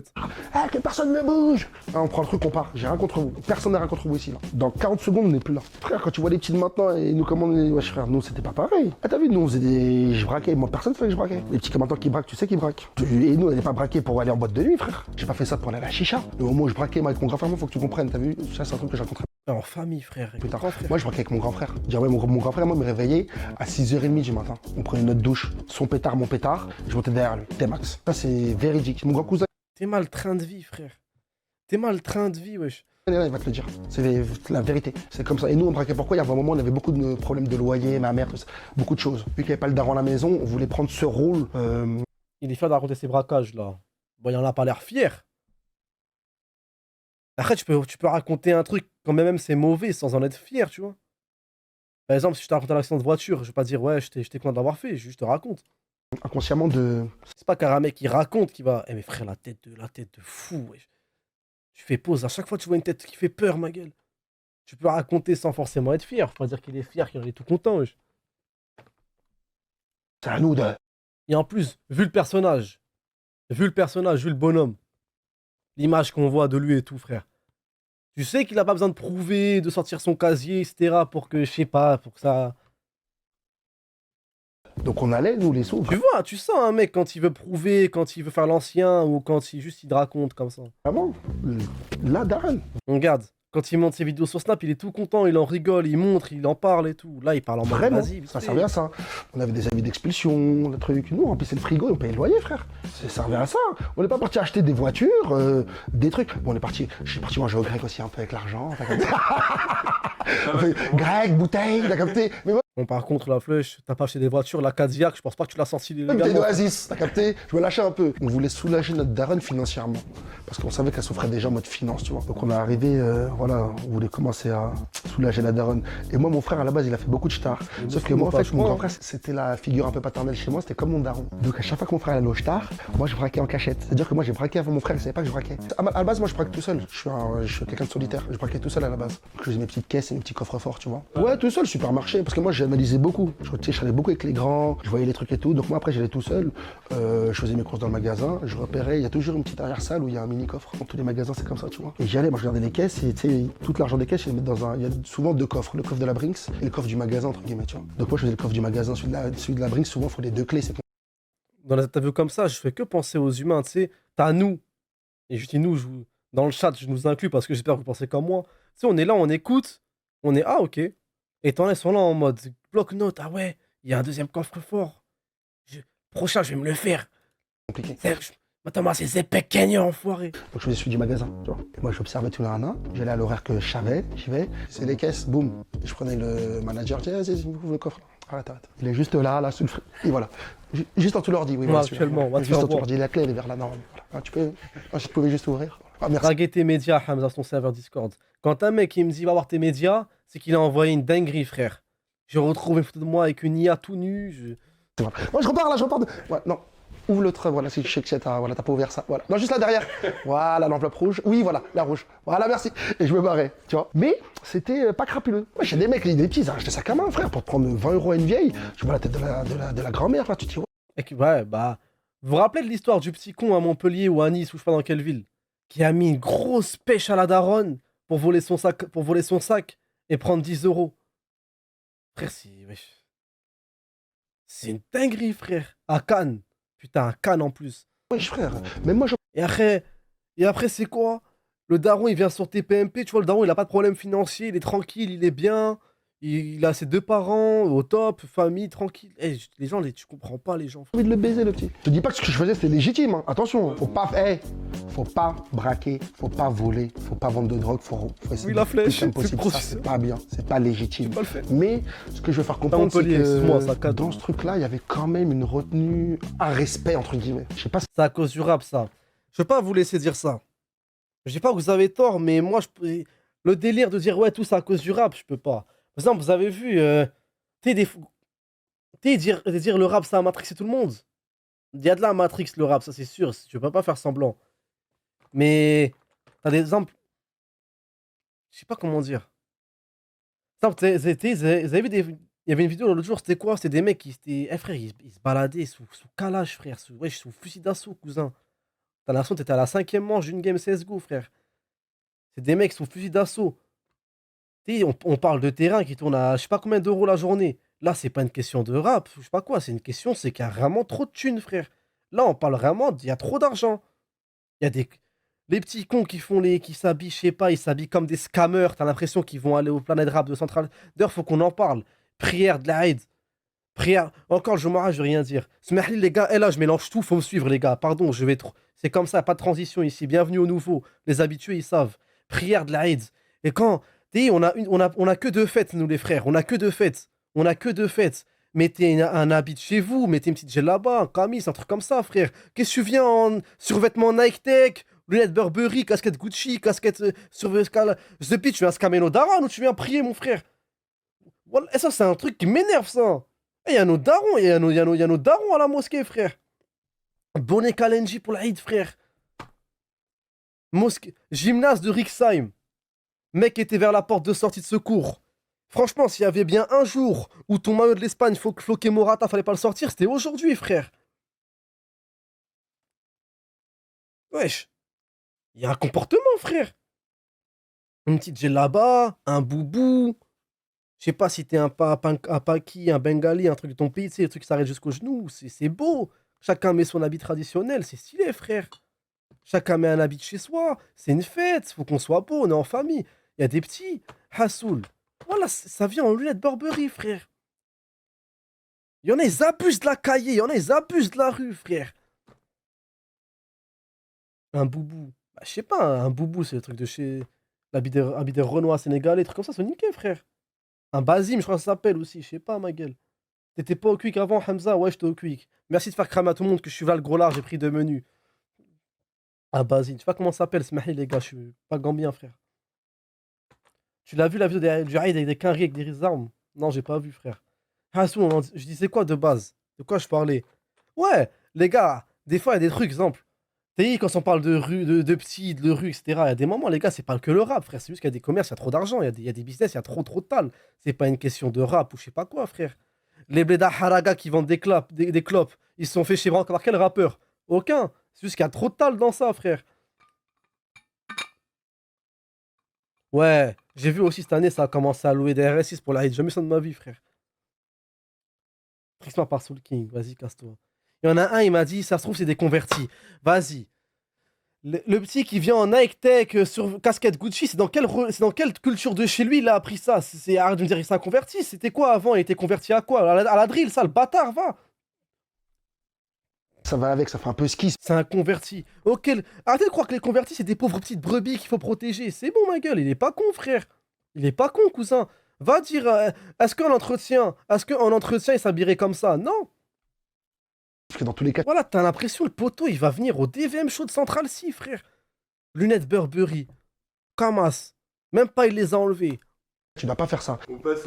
Ah, que personne ne bouge. Ah, on prend le truc, on part. J'ai rien contre vous. Personne n'a rien contre vous ici, là. Dans 40 secondes, on n'est plus là. Frère, quand tu vois les petits de maintenant et nous commandent les... Wesh, frère, nous, c'était pas pareil. Ah, t'as vu, nous, on faisait des... Je braquais. Moi, personne ne fait que je braquais. Les petits comme maintenant qui braquent, tu sais qu'ils braquent. Et nous, on n'allait pas braquer pour aller en boîte de nuit, frère. J'ai pas fait ça pour aller à la chicha. Le moment où je braquais, moi, avec mon grand frère, faut que tu comprennes. T'as vu, ça, c'est un truc que j'ai rencontré. En famille, frère. Plus tard. Moi, je braquais avec mon grand frère. Je dirais, mon grand frère, moi, me réveillait à 6h30 du matin. On prenait notre douche, son pétard, mon pétard. Je montais derrière lui. T-Max. Ça, c'est véridique. Mon grand cousin. T'es mal train de vie, frère. T'es mal train de vie, wesh. Il va te le dire. C'est la vérité. C'est comme ça. Et nous, on braquait pourquoi? Il y avait un moment, on avait beaucoup de problèmes de loyer, ma mère, beaucoup de choses. Vu qu'il n'y avait pas le daron à la maison, on voulait prendre ce rôle. Il est fier de raconter ses braquages, là. Bon, il en a pas l'air fier. Après, tu peux raconter un truc quand même c'est mauvais sans en être fier, tu vois. Par exemple, si je te raconte un accident de voiture, je vais pas dire ouais, je t'ai content d'avoir fait, je te raconte. Inconsciemment de. C'est pas qu'un mec qui raconte qui va. Eh mais frère, la tête de fou, wesh. Tu fais pause, à chaque fois tu vois une tête qui fait peur, ma gueule. Tu peux raconter sans forcément être fier. Faut pas dire qu'il est fier, qu'il en est tout content, wesh. C'est à nous de. Et en plus, vu le bonhomme, l'image qu'on voit de lui et tout, frère. Tu sais qu'il a pas besoin de prouver, de sortir son casier, etc. pour que, je sais pas, pour que ça. Donc on allait, nous, les sous. Tu vois, tu sens un mec quand il veut prouver, quand il veut faire l'ancien, ou quand il te raconte comme ça. Vraiment. Là, Darren. On regarde, quand il monte ses vidéos sur Snap, il est tout content, il en rigole, il montre, il en parle et tout. Là, il parle en mode Vraiment, vas-y, vite ça fait. servait à ça. On avait des avis d'expulsion, des trucs. Nous, on remplissait le frigo et on payait le loyer, frère. Ça servait à ça. On n'est pas parti acheter des voitures, des trucs. Bon, je suis parti manger au grec aussi un peu avec l'argent. Grec, bouteille, t'as capté. Mais moi, Bon, par contre, la flèche, t'as pas acheté des voitures, la Cadillac, je pense pas que tu l'as sorti bouteille légalement. d'Oasis, t'as capté. Je me lâchais un peu. On voulait soulager notre daronne financièrement. Parce qu'on savait qu'elle souffrait déjà en mode finance, tu vois. Donc on est arrivé, voilà, on voulait commencer à soulager la daronne. Et moi, mon frère, à la base, il a fait beaucoup de stars. Sauf que moi, en fait, mon grand frère, c'était la figure un peu paternelle chez moi, c'était comme mon daron. Donc à chaque fois que mon frère allait au star, moi, je braquais en cachette. C'est-à-dire que moi, j'ai braqué avant mon frère, il savait pas que je braquais. À la base, moi, je braque tout seul. Je suis quelqu'un de solitaire. Je braquais tout seul à la base. Donc, je faisais mes petites caisses et mes petits coffres forts, tu vois. Ouais, tout seul, supermarché. Parce que moi, j'ai analysé beaucoup. Je allais beaucoup avec les grands, je voyais les trucs et tout. Donc moi, après, j'allais tout seul. Je faisais mes courses dans le magasin. Je repérais, il y a toujours une petite arrière-salle où il y a un mini-coffre. Dans tous les magasins, c'est comme ça, tu vois. Et j'y allais, moi, je regardais les caisses et tu sais, tout l'argent des caisses, je les mettais dans un. Il y a souvent deux coffres. Le coffre de la Brinks et le coffre du magasin, entre guillemets, tu vois. Donc moi, je faisais le coffre du magasin. Celui de la Brinks, souvent, il faut les deux clés. Dans les interviews comme ça, je fais que penser aux humains, tu sais. T'as nous. Et je dis nous, dans le chat, je nous inclus parce que j'espère que vous pensez comme moi. Tu sais, on est là, on écoute. On est, ah, ok. Et t'en es, sont là en mode bloc-notes. Ah ouais, il y a un deuxième coffre-fort. Prochain, je vais me le faire. Compliqué. Thomas, c'est Zepek Kenya, enfoiré. Donc je faisais celui du magasin, tu vois. Et moi, j'observais tout l'un. J'allais à l'horaire que je savais, j'y vais. C'est les caisses, boum. Et je prenais le manager, je disais, vas-y, ouvre le coffre. Arrête. Il est juste là, sous le frigo. Et voilà. Juste en dessous de l'ordi, oui. Moi, actuellement, voilà. Juste en dessous de l'ordi, la clé, elle est vers la norme. Voilà. Je pouvais juste ouvrir. Ah, merci. Draguer tes médias, Hamza, son serveur Discord. Quand un mec il me dit va voir tes médias, c'est qu'il a envoyé une dinguerie, frère. J'ai retrouvé une photo de moi avec une IA tout nu. C'est vrai. Moi, je repars là, Ouais, non. Ouvre le train, voilà, si je sais que t'as pas ouvert ça. Voilà. Non, juste là derrière. Voilà, l'enveloppe rouge. Oui, voilà, la rouge. Voilà, merci. Et je me barrais, tu vois. Mais c'était pas crapuleux. Moi, j'ai des mecs, des petits, ils ont acheté ça à main, frère, pour te prendre 20 € à une vieille. Je vois la tête de la grand-mère, là, tu te dis, ouais, bah. Vous vous rappelez de l'histoire du petit con à Montpellier ou à Nice, ou je sais pas dans quelle ville, qui a mis une grosse pêche à la daronne pour voler son sac et prendre 10 €. Frère, c'est une dinguerie, frère. À Cannes. Putain, à Cannes en plus. Wesh, frère. Même moi, Et après, c'est quoi? Le daron, il vient sur TPMP, tu vois, le daron, il a pas de problème financier, il est tranquille, il est bien. Il a ses 2 parents au top, famille, tranquille. Les gens, tu comprends pas, les gens. J'ai envie de le baiser, le petit. Je te dis pas que ce que je faisais, c'était légitime. Hein. Attention, faut pas braquer, faut pas voler, faut pas vendre de drogue, faut essayer oui, la flèche, ça, c'est pas bien, c'est pas légitime. Mais ce que je veux faire comprendre, c'est que dans ce truc-là, il y avait quand même une retenue, un respect, entre guillemets. Je sais pas si... C'est à cause du rap, ça. Je vais pas vous laisser dire ça. Je dis pas que vous avez tort, mais moi, le délire de dire ouais, tout c'est à cause du rap, je peux pas. Par exemple, vous avez vu, dire le rap, ça a matrixé tout le monde. Il y a de la Matrix, le rap, ça c'est sûr, tu peux pas faire semblant. Mais, t'as des exemples, je sais pas comment dire. Vous avez vu il y avait une vidéo l'autre jour, c'était quoi? C'était des mecs qui frère, ils se baladaient sous calage, frère, sous fusil d'assaut, cousin. T'as l'impression que t'étais à la 5e manche d'une game CSGO, frère. C'est des mecs sous fusil d'assaut. On parle de terrain qui tourne à je sais pas combien d'euros la journée. Là, c'est pas une question de rap, je sais pas quoi, c'est une question, c'est qu'il y a vraiment trop de thunes, frère. Là, on parle vraiment, il y a trop d'argent. Il y a les petits cons qui s'habillent, je sais pas, ils s'habillent comme des scammers, t'as l'impression qu'ils vont aller au Planet Rap de Central. D'ailleurs, faut qu'on en parle. Prière de l'Aïd. Prière, encore je m'arrête, je vais rien dire. Smahli, les gars, là, je mélange tout, faut me suivre, les gars. Pardon, c'est comme ça, pas de transition ici. Bienvenue aux nouveaux. Les habitués, ils savent. Prière de l'Aïd. Et quand, on a que 2 fêtes, nous les frères, on a que 2 fêtes. On a que 2 fêtes. Mettez un habit de chez vous, mettez une petite djellaba, un camis, un truc comme ça, frère. Qu'est-ce que tu viens en survêtement Nike Tech, lunettes Burberry, casquette Gucci, casquette survêtement... The Pitch, tu viens scammer nos darons ou tu viens prier, mon frère? Voilà, et ça, c'est un truc qui m'énerve, ça. Il y a nos darons, il y a nos darons à la mosquée, frère. Bonnet Kalenji pour l'Aïd, frère. Gymnase de Rixheim. Mec était vers la porte de sortie de secours. Franchement, s'il y avait bien un jour où ton maillot de l'Espagne floqué Morata, fallait pas le sortir, c'était aujourd'hui, frère. Wesh. Il y a un comportement, frère. Une petite djellaba, un boubou. Je sais pas si t'es un paki, un bengali, un truc de ton pays, tu sais, le truc qui s'arrête jusqu'au genou. C'est beau. Chacun met son habit traditionnel, c'est stylé, frère. Chacun met un habit de chez soi. C'est une fête, faut qu'on soit beau, on est en famille. Il y a des petits. Hassoul. Voilà, ça vient en lunettes Burberry, frère. Il y en a, ils abusent de la cahier. Il y en a, ils abusent de la rue, frère. Un boubou. Bah, je sais pas, un boubou, c'est le truc de chez... L'habit des Renois sénégalais, des trucs comme ça, c'est nickel, frère. Un basim, je crois que ça s'appelle aussi. Je sais pas, ma gueule. T'étais pas au quick avant, Hamza? Ouais, j'étais au quick. Merci de faire cramer à tout le monde que je suis là, le gros lard, j'ai pris 2 menus. Un basim. Je sais pas comment ça s'appelle, ce mahi, les gars. Je suis pas gambien, frère. Tu l'as vu la vidéo du raid avec des quinries avec des armes? Non, j'ai pas vu, frère. Je disais quoi de base? De quoi je parlais? Ouais, les gars, des fois, il y a des trucs, exemple. T'as quand on parle de rue, de petits, de rue, etc., il y a des moments, les gars, c'est pas que le rap, frère. C'est juste qu'il y a des commerces, il y a trop d'argent, il y a des business, il y a trop de tal. C'est pas une question de rap ou je sais pas quoi, frère. Les blédas haraga qui vendent des clopes, ils se sont fait chez par quel rappeur? Aucun. C'est juste qu'il y a trop de tal dans ça, frère. Ouais, j'ai vu aussi cette année, ça a commencé à louer des RS6 pour la hit. J'ai jamais vu ça de ma vie, frère. Triste-moi par Soul King, vas-y, casse-toi. Il y en a un, il m'a dit, ça se trouve, c'est des convertis. Vas-y. Le petit qui vient en Nike Tech sur casquette Gucci, c'est dans quelle culture de chez lui il a appris ça? Arrête de me dire qu'il s'est converti. C'était quoi avant? Il était converti à quoi? À la drill, ça, le bâtard, va. Ça va avec, ça fait un peu ski. C'est un converti. Ok, arrêtez de croire que les convertis, c'est des pauvres petites brebis qu'il faut protéger. C'est bon, ma gueule, il est pas con, frère. Il est pas con, cousin. Va dire, est-ce qu'en entretien, il s'habillerait comme ça? Non. Parce que dans tous les cas... Voilà, t'as l'impression, le poteau, il va venir au DVM show de Central C, frère. Lunettes Burberry. Kamas. Même pas, il les a enlevées. Tu vas pas faire ça. On passe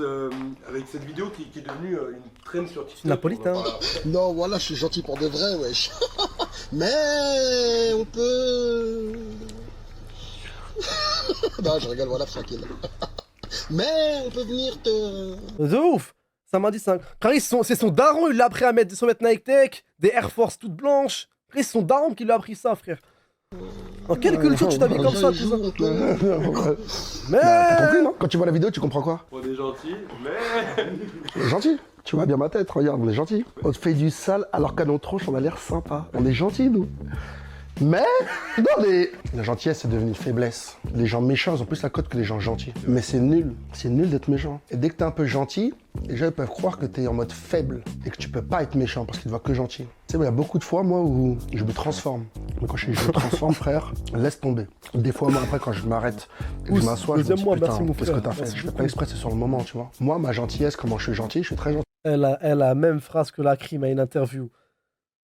avec cette vidéo qui est devenue une traîne sur TikTok. Napolitain. Non, voilà, je suis gentil pour de vrai, wesh. Mais on peut... Non, je rigole, voilà, tranquille. Mais on peut venir te... De ouf. Ça m'a dit ça. Caris, c'est son daron, il l'a appris à mettre Nike Tech, des Air Force toutes blanches. Caris, c'est son daron qui lui a appris ça, frère. Dans quelle culture tu t'habilles comme ça, cousin? Mais... T'as compris, non? Quand tu vois la vidéo, tu comprends quoi? On est gentil, mais... Gentil. Tu vois bien ma tête, regarde, on est gentil. On te fait du sale alors qu'à nos tronches, on a l'air sympa. On est gentil, nous. Mais, non, la gentillesse, c'est devenu une faiblesse. Les gens méchants, ils ont plus la cote que les gens gentils. Mais c'est nul d'être méchant. Et dès que t'es un peu gentil, les gens ils peuvent croire que t'es en mode faible et que tu peux pas être méchant parce qu'ils te voient que gentil. Tu sais, il y a beaucoup de fois, moi, où je me transforme. Mais quand je me transforme, frère, laisse tomber. Des fois, moi, après, quand je m'arrête et que je m'assois, je me dis, putain, qu'est-ce que t'as fait? Je fais pas exprès, c'est sur le moment, tu vois. Moi, ma gentillesse, comment je suis gentil, je suis très gentil. Elle a la même phrase que la crime à une interview.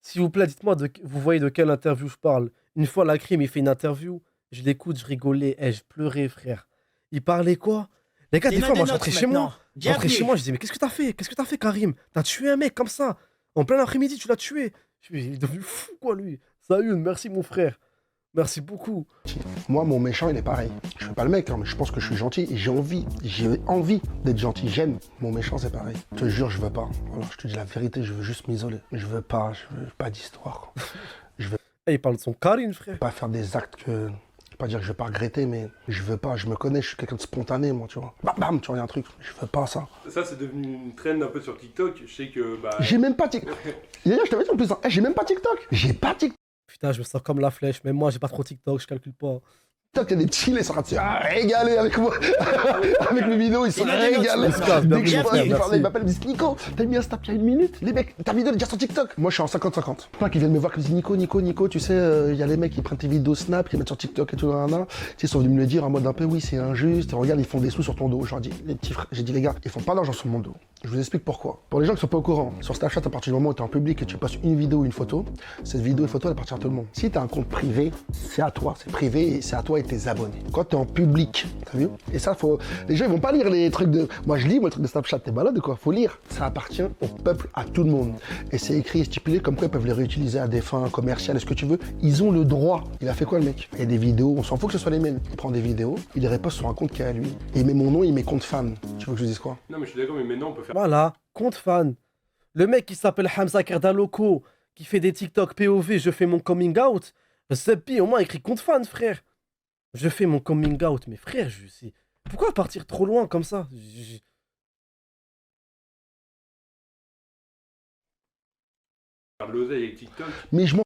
S'il vous plaît, dites-moi, vous voyez de quelle interview je parle. Une fois, la crime, il fait une interview. Je l'écoute, je rigolais, je pleurais, frère. Il parlait quoi? Les gars, des fois, moi, je rentrais chez moi. Je disais, mais qu'est-ce que t'as fait? Qu'est-ce que t'as fait, Karim? T'as tué un mec comme ça. En plein après-midi, tu l'as tué. Il est devenu fou, quoi, lui. Salut, merci, mon frère. Merci beaucoup. Moi, mon méchant, il est pareil. Je fais pas le mec, hein, mais je pense que je suis gentil et j'ai envie d'être gentil. J'aime. Mon méchant, c'est pareil. Je te jure, je veux pas. Voilà, je te dis la vérité, je veux juste m'isoler. Je veux pas d'histoire. Il parle de son Karim, frère. Pas faire des actes que... Je vais pas dire que je vais pas regretter, mais je veux pas. Je me connais, je suis quelqu'un de spontané, moi, tu vois. Bam, bam, tu vois, un truc. Je veux pas ça. Ça, c'est devenu une traîne un peu sur TikTok. Je sais que... J'ai même pas TikTok. D'ailleurs, je t'avais dit en plus, j'ai même pas TikTok. J'ai pas TikTok. Putain, je me sens comme la flèche. Même moi, j'ai pas trop TikTok, je calcule pas. TikTok, il y a des petits, ils sont en train de se régaler avec moi. Avec mes vidéos, ils sont régalés. Dès que il m'appelle, il me dit Nico, t'as mis un snap il y a 1 minute. Les mecs, ta vidéo est déjà sur TikTok. Moi, je suis en 50-50. Plein qui viennent me voir, qui me disent Nico, tu sais, il y a les mecs qui prennent tes vidéos snap, qui mettent sur TikTok et tout, nan. Tu sais, ils sont venus me le dire en mode un peu, oui, c'est injuste. Regarde, ils font des sous sur ton dos. Je leur dis, les petits frères, j'ai dit, les gars, ils font pas d'argent sur mon dos. Je vous explique pourquoi. Pour les gens qui sont pas au courant, sur Snapchat, à partir du moment où tu es en public et tu postes une vidéo ou une photo, cette vidéo et photo, elle appartient à tout le monde. Si tu as un compte privé, c'est à toi, c'est privé et c'est à toi et tes abonnés. Quand tu es en public, t'as vu? Et ça, faut. Les gens, ils vont pas lire les trucs de. Moi, je lis, moi, les trucs de Snapchat, t'es malade ou quoi? Faut lire. Ça appartient au peuple, à tout le monde. Et c'est écrit et stipulé comme quoi ils peuvent les réutiliser à des fins commerciales, est-ce que tu veux. Ils ont le droit. Il a fait quoi, le mec? Il y a des vidéos, on s'en fout que ce soit les miennes. Il prend des vidéos, il les reposte sur un compte qui est à lui. Et il met mon nom, il met compte fan. Tu veux que je dise quoi? Non, mais je suis d'accord, mais maintenant, on peut faire. Voilà, compte fan. Le mec qui s'appelle Hamza Kardaloko, qui fait des TikTok POV, je fais mon coming out. Zebbi, au moins, écrit compte fan, frère. Je fais mon coming out, mais frère, je sais. Pourquoi partir trop loin comme ça? Faire de l'oseille avec TikTok. Mais je m'en.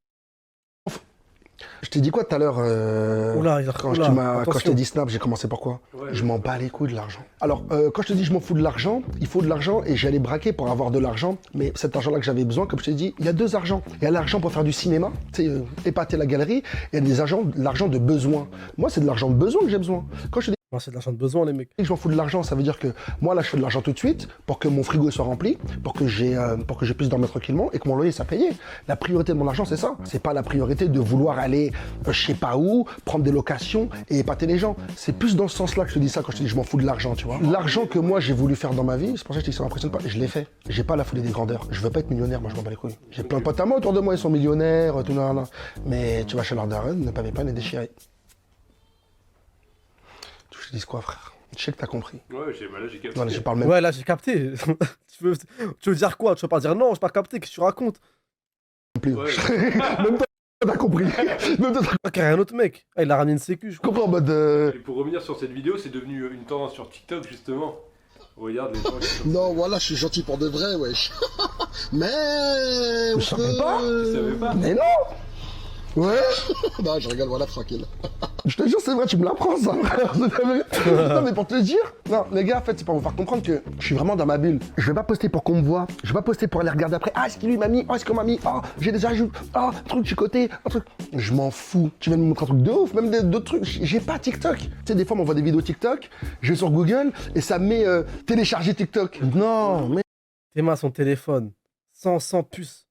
Je t'ai dit quoi tout à l'heure quand je t'ai dit Snap, j'ai commencé par quoi? Je m'en bats les couilles de l'argent. Alors, quand je te dis je m'en fous de l'argent, il faut de l'argent et j'allais braquer pour avoir de l'argent. Mais cet argent-là que j'avais besoin, comme je t'ai dit, il y a 2 argents. Il y a l'argent pour faire du cinéma, tu sais, épater la galerie, et il y a l'argent de besoin. Moi, c'est de l'argent de besoin que j'ai besoin. Quand je te dis Moi, c'est de l'argent de besoin, les mecs. je m'en fous de l'argent, ça veut dire que moi, là, je fais de l'argent tout de suite pour que mon frigo soit rempli, pour que je puisse dormir tranquillement et que mon loyer soit payé. La priorité de mon argent, c'est ça. C'est pas la priorité de vouloir aller je sais pas où, prendre des locations et épater les gens. C'est plus dans ce sens-là que je te dis ça quand je te dis je m'en fous de l'argent, tu vois. L'argent que moi, j'ai voulu faire dans ma vie, c'est pour ça que je dis que ça m'impressionne pas. Je l'ai fait. J'ai pas la folie des grandeurs. Je veux pas être millionnaire, moi, je m'en bats les couilles. J'ai plein de potes à moi autour de moi, ils sont millionnaires, tout nan, nan. Mais tu vas chez leur daronne, ne pavez pas les déchirer. Je te dis quoi, frère? Je sais que t'as compris. Ouais, là, j'ai capté. Non, je parle même. Ouais, là, j'ai capté. tu veux dire quoi? Tu veux pas dire non, je pas capté, qu'est-ce que tu racontes? plus. Ouais. Même toi, t'as compris. Même toi, t'as Ok, un autre mec. Ah, il a ramené une sécu, je crois. compris en mode. Et pour revenir sur cette vidéo, c'est devenu une tendance sur TikTok, justement. Regarde les gens qui sont... Non, voilà, je suis gentil pour de vrai, wesh. Mais. Je savais pas. Tu savais pas? Mais non. Ouais. Non, je rigole, voilà, tranquille. Je te jure, c'est vrai, tu me l'apprends ça. Non, mais pour te dire, non, les gars, en fait, c'est pour vous faire comprendre que je suis vraiment dans ma bulle. Je vais pas poster pour qu'on me voit. Je vais pas poster pour aller regarder après. Ah, est-ce qu'il lui m'a mis? Oh, est-ce qu'on m'a mis? Oh, j'ai des ajouts. Oh, un truc du côté. Un truc. Je m'en fous. Tu viens de me montrer un truc de ouf, même d'autres trucs. J'ai pas TikTok. Tu sais, des fois, on m'envoie des vidéos TikTok. Je vais sur Google et ça me met télécharger TikTok. Non, mais. Théma son téléphone. Sans puce.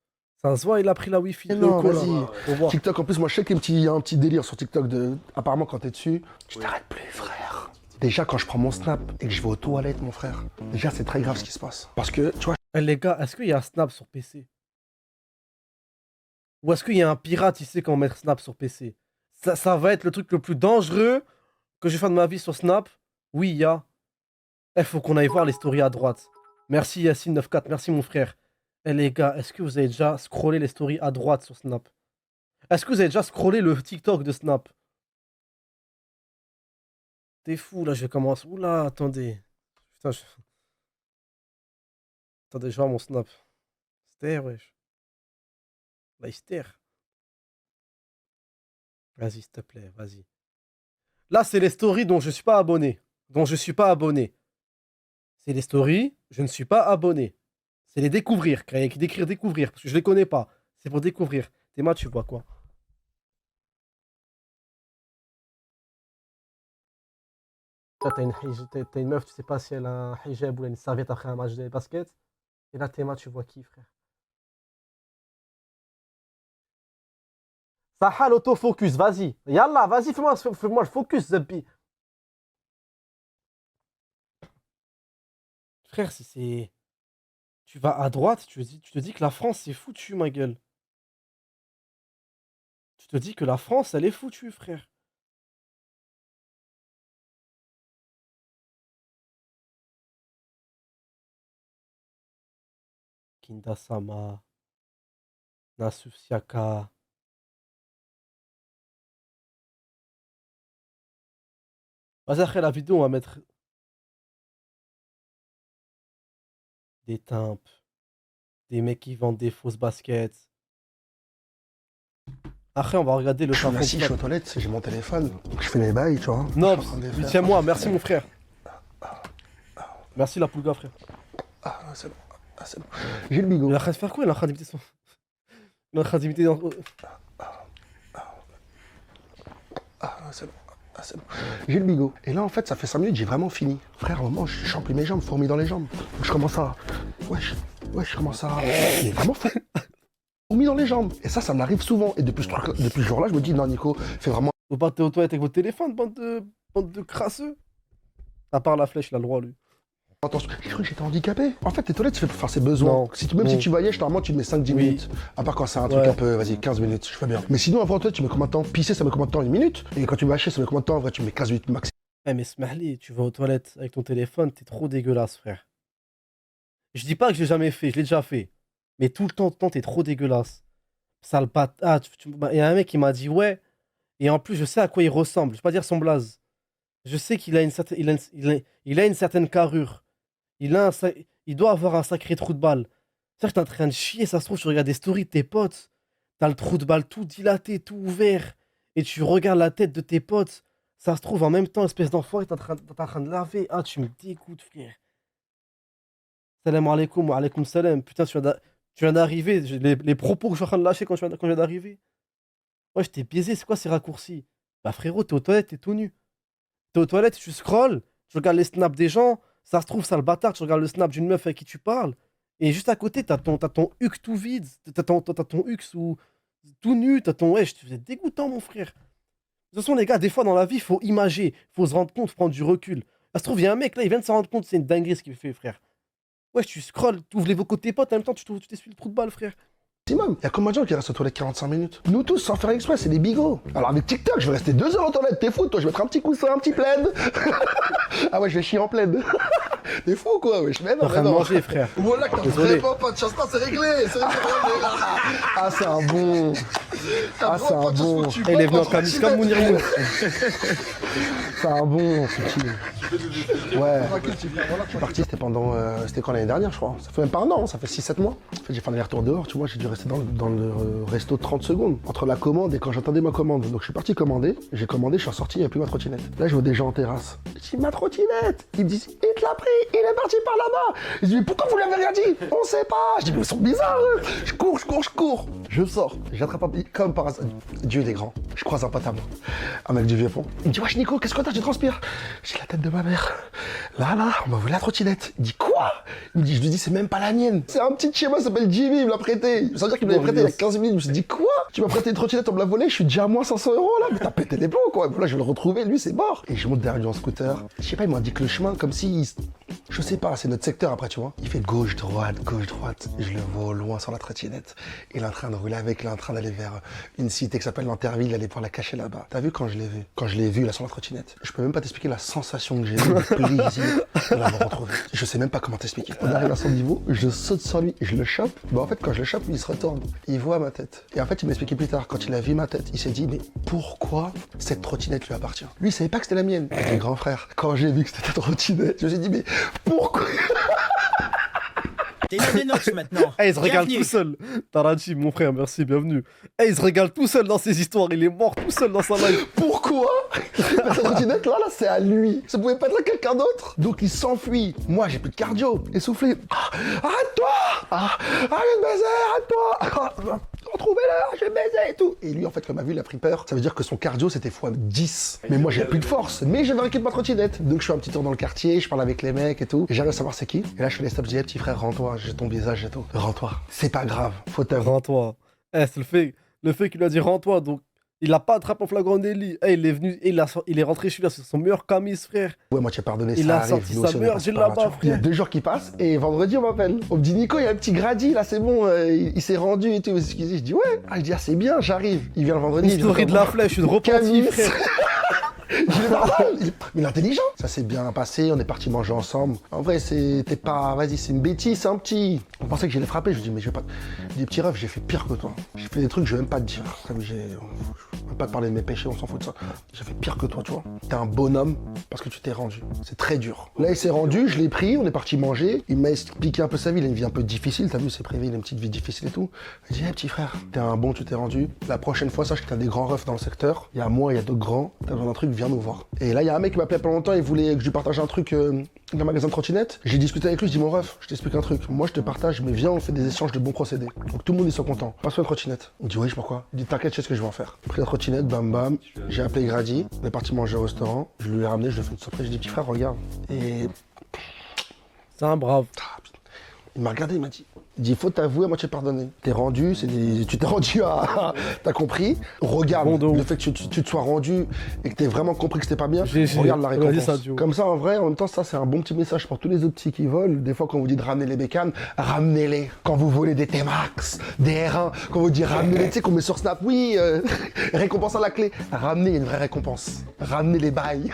Ça se voit, il a pris la Wi-Fi. Non, Loco, là. vas-y. Faut voir. TikTok, en plus, moi, je sais qu'il y a un petit délire sur TikTok de. Apparemment, quand t'es dessus, tu t'arrêtes plus, frère. Déjà, quand je prends mon snap et que je vais aux toilettes, mon frère, déjà, c'est très grave ce qui se passe. Parce que, tu vois. Eh, les gars, est-ce qu'il y a Snap sur PC? Ou est-ce qu'il y a un pirate, il sait comment mettre Snap sur PC? Ça va être le truc le plus dangereux que j'ai fait de ma vie sur Snap. Oui, il y a. Il faut qu'on aille voir les stories à droite. Merci Yacine94, merci mon frère. Eh les gars, est-ce que vous avez déjà scrollé les stories à droite sur Snap? Est-ce que vous avez déjà scrollé le TikTok de Snap? T'es fou, là, je commence. Oula, attendez. Putain, attendez, je vois mon Snap. Ster, wesh. Là, il ster. Vas-y, s'il te plaît, vas-y. Là, c'est les stories dont je suis pas abonné. C'est les stories, je ne suis pas abonné. C'est les découvrir. Il y a écrit d'écrire découvrir, parce que je les connais pas. C'est pour découvrir. Théma, tu vois quoi? T'as une meuf, tu sais pas si elle a un hijab ou une serviette après un match de basket. Et là, Théma, tu vois qui, frère? Saha l'autofocus, vas-y. Yallah, vas-y, fais-moi le focus, Zebbi. Frère, si c'est... Tu vas à droite, tu te dis que la France, c'est foutu, ma gueule. Tu te dis que la France, elle est foutue, frère. Kinda-sama. Nasuf Siaka. Vas-y, après la vidéo, on va mettre des timpes, des mecs qui vendent des fausses baskets. Après, on va regarder le Je suis plafond. assis, je suis aux toilettes, j'ai mon téléphone. Donc je fais mes bails, tu vois. Non, tiens-moi, merci mon frère. Merci la poulga, frère. Ah, c'est bon. Ah, c'est bon. J'ai le bigot. Il est en train de faire quoi? Il est en train d'imiter son. Il est en train d'imiter. Ah, c'est bon. Ah, c'est bon. J'ai le bigot. Et là, en fait, ça fait 5 minutes, j'ai vraiment fini. Frère, à un moment, je chante plus mes jambes, fourmis dans les jambes. Donc je commence à. Je commence à. Mais vraiment fou. Fourmis dans les jambes. Et ça m'arrive souvent. Et depuis ce jour-là, je me dis, non, Nico, fais vraiment. Vous partez aux toilettes avec votre téléphone, bande de crasseux. À part la flèche, il a le droit, lui. Attention, j'ai cru que j'étais handicapé. En fait, tes toilettes, tu fais pour faire ses besoins. Non. Même si tu voyages, normalement, tu te mets 5-10 minutes. À part quand c'est un truc un peu, vas-y, 15 minutes, je fais bien. Mais sinon, avant toi, tu mets combien de temps? Pisser, ça met combien de temps? 1 minute? Et quand tu vas hacher, ça met combien de temps? En vrai, tu mets 15 minutes max. Ouais, mais Smahli, tu vas aux toilettes avec ton téléphone, t'es trop dégueulasse, frère. Je dis pas que je l'ai jamais fait, je l'ai déjà fait. Mais tout le temps, t'es trop dégueulasse. Sale patate. Il y a un mec qui m'a dit ouais. Et en plus, je sais à quoi il ressemble. Je vais pas dire son blaze. Je sais qu'il a une certaine, il a une certaine carrure. Il doit avoir un sacré trou de balle. C'est-à-dire que t'es en train de chier, ça se trouve, tu regardes des stories de tes potes. T'as le trou de balle tout dilaté, tout ouvert. Et tu regardes la tête de tes potes. Ça se trouve, en même temps, espèce d'enfoiré, t'es en train de laver. Ah, tu me dégoûtes, frère. Salam alaikum wa alaikum salam. Putain, tu viens d'arriver. Les propos que je suis en train de lâcher quand je viens d'arriver. Ouais, je t'ai biaisé, c'est quoi ces raccourcis? Bah frérot, t'es aux toilettes, t'es tout nu. T'es aux toilettes, tu scrolles, tu regardes les snaps des gens. Ça se trouve, sale bâtard, tu regardes le snap d'une meuf avec qui tu parles. Et juste à côté, t'as ton huc tout vide. T'as ton huc tout nu. T'as ton. Ouais, c'est dégoûtant, mon frère. De toute façon, les gars, des fois dans la vie, il faut imager, il faut se rendre compte, prendre du recul. Ça se trouve, il y a un mec là, il vient de s'en rendre compte, c'est une dinguerie ce qu'il fait, frère. Ouais, tu scrolles, tu ouvres les vocaux de tes potes, en même temps, tu t'essuies le trou de balle, frère. Maximum. Il y a combien de gens qui restent aux toilettes 45 minutes? Nous tous, sans faire exprès, c'est des bigots. Alors avec TikTok, je vais rester 2 heures aux toilettes. T'es fou, toi, je vais mettre un petit coussin, un petit plaid. Ah ouais, je vais chier en plaid. T'es fou, quoi, ouais, je mets en train de manger, frère. Voilà, quand Désolé. pas de chasse pas, c'est réglé. Ah, c'est un bon. Ah, c'est un bon. Et il est venu en camis comme Mounir. C'est un bon, petit. Ouais. Je suis parti, c'était pendant. C'était quand l'année dernière, je crois. Ça fait même pas un an, ça fait 6-7 mois. En fait, j'ai fait un aller-retour dehors, tu vois, j'ai dû rester dans le resto 30 secondes. Entre la commande et quand j'attendais ma commande. Donc je suis parti commander, j'ai commandé, je suis ressorti, il n'y a plus ma trottinette. Là, je vois des gens en terrasse. Je dis, ma trottinette! Ils me disent, il te l'a pris, il est parti par là-bas! Je dis, mais pourquoi vous lui avez rien dit? On sait pas! Je dis, mais ils sont bizarres, eux! Je cours! Je sors, j'attrape un comme par hasard. Dieu est grand. Je croise un pote à moi, un mec du Vieux-Pont. Il me dit, wesh Nico, qu'est-ce que t'as? Tu transpires? J'ai la tête de ma mère. Là, on m'a volé la trottinette. Il dit, quoi? Il me dit, je lui dis, c'est même pas la mienne. C'est un petit chez moi, ça s'appelle Jimmy, il me l'a prêté. Ça veut dire qu'il me l'avait prêté il y a 15 minutes. Je me suis dit, quoi? Tu m'as prêté une trottinette, on me l'a volé, je suis déjà à moins 500 € là. Mais t'as pété les plombs, quoi. Là, je vais le retrouver, lui, c'est mort. Et je monte derrière lui en scooter. Je sais pas, il m'indique le chemin comme si. Je sais pas, c'est notre secteur après, tu vois. Il fait gauche-droite. Je le vois au loin sur la trottinette. Il est en train de rouler avec, il est en train d'aller vers une cité qui s'appelle Lanterville, il allait pouvoir la cacher là-bas. T'as vu quand je l'ai vu? Quand je l'ai vu là sur la trottinette. Je peux même pas t'expliquer la sensation que j'ai eue, le plaisir de l'avoir retrouvé. Je sais même pas comment t'expliquer. On arrive à son niveau, je saute sur lui, je le chope. Bah en fait, quand je le chope, lui, il se retourne. Il voit ma tête. Et en fait, il m'a expliqué plus tard, quand il a vu ma tête, il s'est dit, mais pourquoi cette trottinette lui appartient? Lui, il savait pas que c'était la mienne. Et mes grands frères, quand j'ai vu que c'était ta trottinette, je me suis dit, mais pourquoi? T'es là des notes maintenant. Eh, il se régale Bienvenue. tout seul. Taraji, mon frère, merci, bienvenue. Eh, il se régale tout seul dans ses histoires. Il est mort tout seul dans sa life. Pourquoi? Cette trottinette là, c'est à lui. Ça pouvait pas être à quelqu'un d'autre. Donc il s'enfuit. Moi, j'ai plus de cardio. Essoufflé. Ah, arrête-toi! Je vais te baiser, arrête-toi! Retrouvez-le, je vais baiser et tout. Et lui, en fait, comme il a vu, il a pris peur. Ça veut dire que son cardio, c'était x10. Mais moi, j'ai plus de force. Mais j'avais récupéré ma trottinette. Donc je fais un petit tour dans le quartier, je parle avec les mecs et tout. Et j'arrive à savoir c'est qui. Et là, je fais les stops, je dis, hey, petit frère, rends-toi, j'ai ton visage et tout. Rends-toi. C'est pas grave, faut t'avouer. Rends-toi. Eh, c'est le fait qu'il lui a dit rends-toi. Donc, il l'a pas attrapé en flagrant délit. Eh, il est venu, il est rentré chez lui, c'est son meilleur camis, frère. Ouais, moi, tu as pardonné, Il ça a arrive. sorti Nous sa aussi, on est meilleure passé Gilles par là, là-bas, tu vois. Il y a frère. 2 jours qui passent et vendredi, on m'appelle. On me dit, Nico, il y a un petit Grady, là, c'est bon, il s'est rendu et tout. Excusez, je dis, ouais. Ah, je dis, ah, c'est bien, j'arrive. Il vient le vendredi. Une story de la flèche, une repentie, Camis. frère. Il est normal, il est intelligent. Ça s'est bien passé, on est parti manger ensemble. En vrai, c'était pas... Vas-y, c'est une bêtise, c'est un petit... On pensait que j'allais frapper, je lui dis, mais je vais pas... Des petits refs, j'ai fait pire que toi. J'ai fait des trucs que je vais même pas te dire. Je vais même pas te parler de mes péchés, on s'en fout de ça. J'ai fait pire que toi, tu vois. T'es un bonhomme parce que tu t'es rendu. C'est très dur. Là, il s'est rendu, je l'ai pris, on est parti manger. Il m'a expliqué un peu sa vie, il a une vie un peu difficile, t'as vu, c'est privé, il a une petite vie difficile et tout. Il dit, hey, petit frère, t'es un bon, tu t'es rendu. La prochaine fois, sache que t'as des grands refs dans le secteur. Il y a moi, il y a d'autres grands. T'as besoin d'un truc, viens nous voir. Et là, il y a un mec qui m'a appelé il y a pas longtemps, il voulait que je lui partage un truc dans le magasin de trottinette. J'ai discuté avec lui, je dis, mon ref, je t'explique un truc. Moi, je te partage, mais viens, on fait des échanges de bons procédés. Donc tout le monde, ils sont contents. Passe-moi une trottinette. Il dit, oui, pourquoi? Il dit, t'inquiète, je sais ce que je vais en faire. Pris la trottinette, bam bam. J'ai appelé Grady, on est parti manger au restaurant. Je lui ai ramené, je lui ai fait une surprise. Je dis, petit frère, regarde. Et. C'est un brave. Il m'a regardé, il m'a dit, faut t'avouer, moi tu t'es pardonné. T'es rendu, tu t'es rendu à... T'as compris? Regarde, le fait que tu te sois rendu et que t'aies vraiment compris que c'était pas bien, regarde la récompense. Comme ça, en vrai, en même temps, ça c'est un bon petit message pour tous les autres petits qui volent. Des fois, quand on vous dit de ramener les bécanes, ramenez-les. Quand vous volez des T-Max, des R1, quand on vous dit ramenez-les, tu sais qu'on met sur Snap, oui, récompense à la clé. Ramenez une vraie récompense. Ramenez les bails.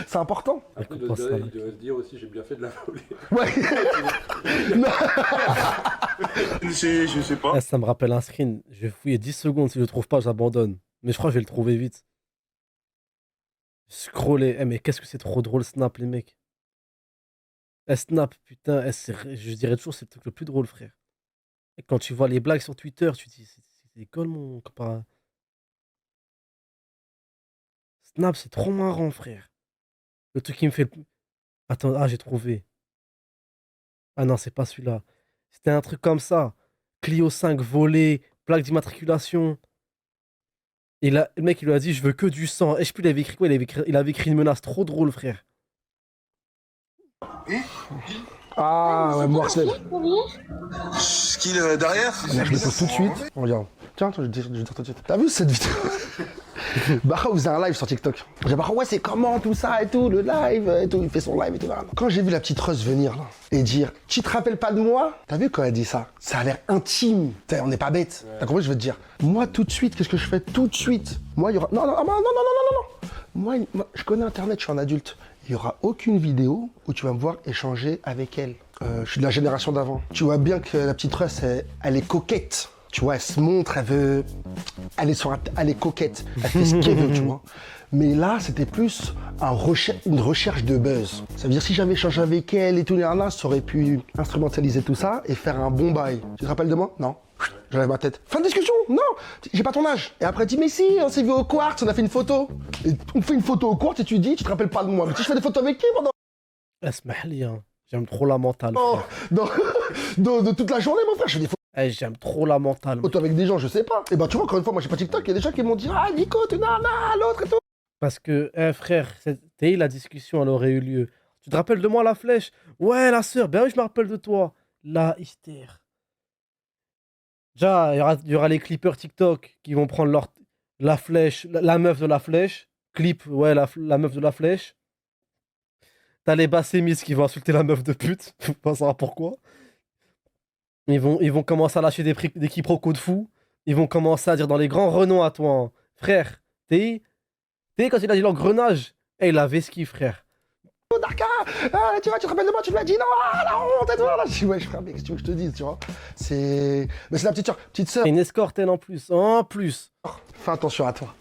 C'est important. Après, il doit se dire aussi, j'ai bien fait de la voler. Ouais. Je sais pas. Ça me rappelle un screen. Je vais fouiller 10 secondes. Si je le trouve pas, j'abandonne. Mais je crois que je vais le trouver vite. Scroller. Mais qu'est-ce que c'est trop drôle, Snap, les mecs. Snap, putain. Je dirais toujours, c'est le truc le plus drôle, frère. Et quand tu vois les blagues sur Twitter, tu te dis, c'est école, mon copain. Snap, c'est trop marrant, frère. Le truc qui me fait le plus. Attends, j'ai trouvé. Ah non, c'est pas celui-là. C'était un truc comme ça. Clio 5 volé, plaque d'immatriculation. Et là, le mec, il lui a dit, je veux que du sang. Et je sais plus, il avait écrit quoi? Il avait écrit une menace trop drôle, frère. Ah, ouais, Morcel. Ce qu'il est derrière. Je le pose tout de suite. Regarde. Tiens, je vais dire tout de suite. T'as vu cette vidéo? Barra faisait un live sur TikTok. J'ai dit, Barra, ouais, c'est comment tout ça et tout, le live et tout. Il fait son live et tout. Là. Quand j'ai vu la petite Russ venir là et dire, tu te rappelles pas de moi? T'as vu quand elle dit ça? Ça a l'air intime. T'sais, on n'est pas bête. T'as compris, je veux te dire. Moi, tout de suite, qu'est-ce que je fais tout de suite? Moi, il y aura. Non. Moi, je connais Internet, je suis un adulte. Il n'y aura aucune vidéo où tu vas me voir échanger avec elle. Je suis de la génération d'avant. Tu vois bien que la petite Russ, elle est coquette. Tu vois, elle se montre, elle est coquette, elle fait ce qu'elle veut, tu vois. Mais là, c'était plus une recherche de buzz. Ça veut dire si j'avais échangé avec elle et tout, ça aurait pu instrumentaliser tout ça et faire un bon bail. Tu te rappelles de moi? Non. J'enlève ma tête. Fin de discussion? Non, j'ai pas ton âge. Et après, elle dit, mais si, on s'est vu au Quartz, on a fait une photo. Et on fait une photo au Quartz et tu dis, tu te rappelles pas de moi. Mais tu fais des photos avec qui pendant? Esmahli, hein. J'aime trop la mentale. Oh, de toute la journée, mon frère, je fais des photos. J'aime trop la mentale. Photos avec des gens, je sais pas. Et bah, tu vois, encore une fois, moi, j'ai pas TikTok, il y a des gens qui m'ont dit, ah, Nico, tu nana, l'autre et tout. Parce que, frère, la discussion, elle aurait eu lieu. Tu te rappelles de moi, la flèche? Ouais, la sœur, ben oui, je me rappelle de toi. La hystère. Déjà, il y aura les clippers TikTok qui vont prendre la flèche, la meuf de la flèche. Clip, ouais, la meuf de la flèche. T'as les bassémistes qui vont insulter la meuf de pute. Faut pas savoir pourquoi. Ils vont commencer à lâcher des quiproquos de fous. Ils vont commencer à dire dans les grands renoms à toi, hein. Frère, t'es quand il a dit l'engrenage, il avait ce qu'il, frère. Oh, Darka, tu te rappelles de moi, tu lui as dit non, la honte et tout. Là, je dis, ouais, frère, mais qu'est-ce que tu veux que je te dise, tu vois? Mais c'est la petite sœur. Une escorte, elle, en plus. En plus. Fais attention à toi.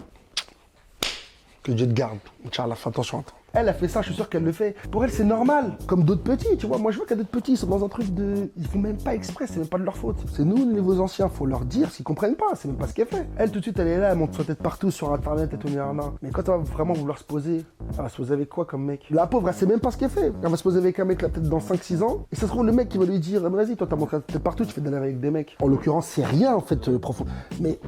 Que Dieu te garde. Inch'Allah, fais attention à toi. Elle a fait ça, je suis sûr qu'elle le fait. Pour elle, c'est normal. Comme d'autres petits, tu vois. Moi, je vois qu'il y a d'autres petits, ils sont dans un truc de. Ils font même pas exprès, c'est même pas de leur faute. C'est nous, les nouveaux anciens, faut leur dire s'ils comprennent pas, c'est même pas ce qu'elle fait. Elle, tout de suite, elle est là, elle monte sa tête partout sur Internet et tout, mais quand elle va vraiment vouloir se poser, elle va se poser avec quoi comme mec? La pauvre, elle sait même pas ce qu'elle fait. Elle va se poser avec un mec, là, peut-être dans 5-6 ans, et ça se trouve, le mec qui va lui dire, vas-y, toi, t'as montré ta tête partout, tu fais de la avec des mecs. En l'occurrence, c'est rien, en fait, profond. Mais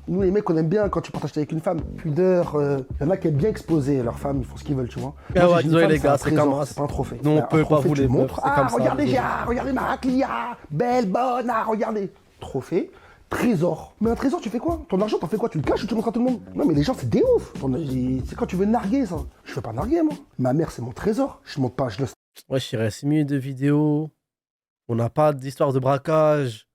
nous, les mecs, on aime bien quand tu partages avec une femme. Pudeur, il y en a qui aiment bien exposer leurs femmes, ils font ce qu'ils veulent, tu vois. Ah ouais, désolé les gars, c'est comme c'est pas un trophée. Non, on peut pas vous les montrer. Ah, regardez, ça, regardez ma raclia, belle, bonne, regardez. Trophée, trésor. Mais un trésor, tu fais quoi? Ton argent, t'en fais quoi? Tu le caches ou tu le montres à tout le monde? Non, mais les gens, c'est des ouf. C'est quand tu veux narguer, ça. Je veux pas narguer, moi. Ma mère, c'est mon trésor. Je monte pas, je le. Ouais, il reste 6 minutes de vidéo. On n'a pas d'histoire de braquage.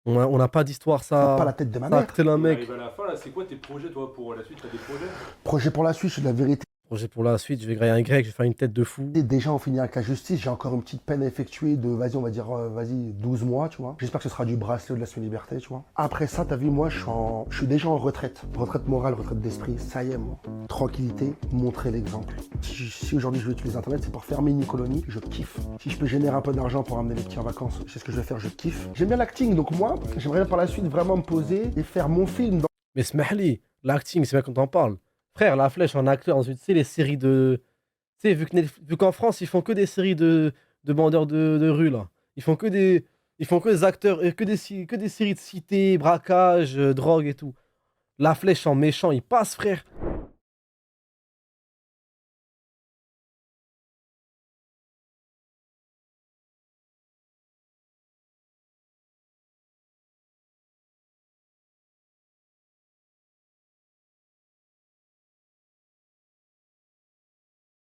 On n'a pas d'histoire, Ça n'a pas ça. la tête de ma Ça a mère. acté un On mec. arrive à la fin là, c'est quoi tes projets toi pour la suite? T'as des projets? Projet pour la suite, c'est de la vérité. Projet pour la suite, je vais grailler un grec, je vais faire une tête de fou. Et déjà, on finit avec la justice. J'ai encore une petite peine à effectuer de, vas-y, on va dire, 12 mois, tu vois. J'espère que ce sera du bracelet ou de la semi-liberté, tu vois. Après ça, t'as vu, moi, je suis déjà en retraite. Retraite morale, retraite d'esprit. Ça y est, moi. Tranquillité, montrer l'exemple. Si aujourd'hui je veux utiliser Internet, c'est pour faire mini colonie. Je kiffe. Si je peux générer un peu d'argent pour amener les petits en vacances, c'est ce que je vais faire, je kiffe. J'aime bien l'acting, donc moi, j'aimerais bien par la suite vraiment me poser et faire mon film dans... Mais smahli, l'acting, c'est bien qu'on t'en parle. Frère, La Flèche, un acteur, ensuite, tu sais, les séries de. Tu sais, vu qu'en France, ils font que des séries de bandeurs de rue, là. Ils font que des. Ils font que des acteurs, que des séries de cité, braquage, drogue et tout. La Flèche en méchant, il passe, frère.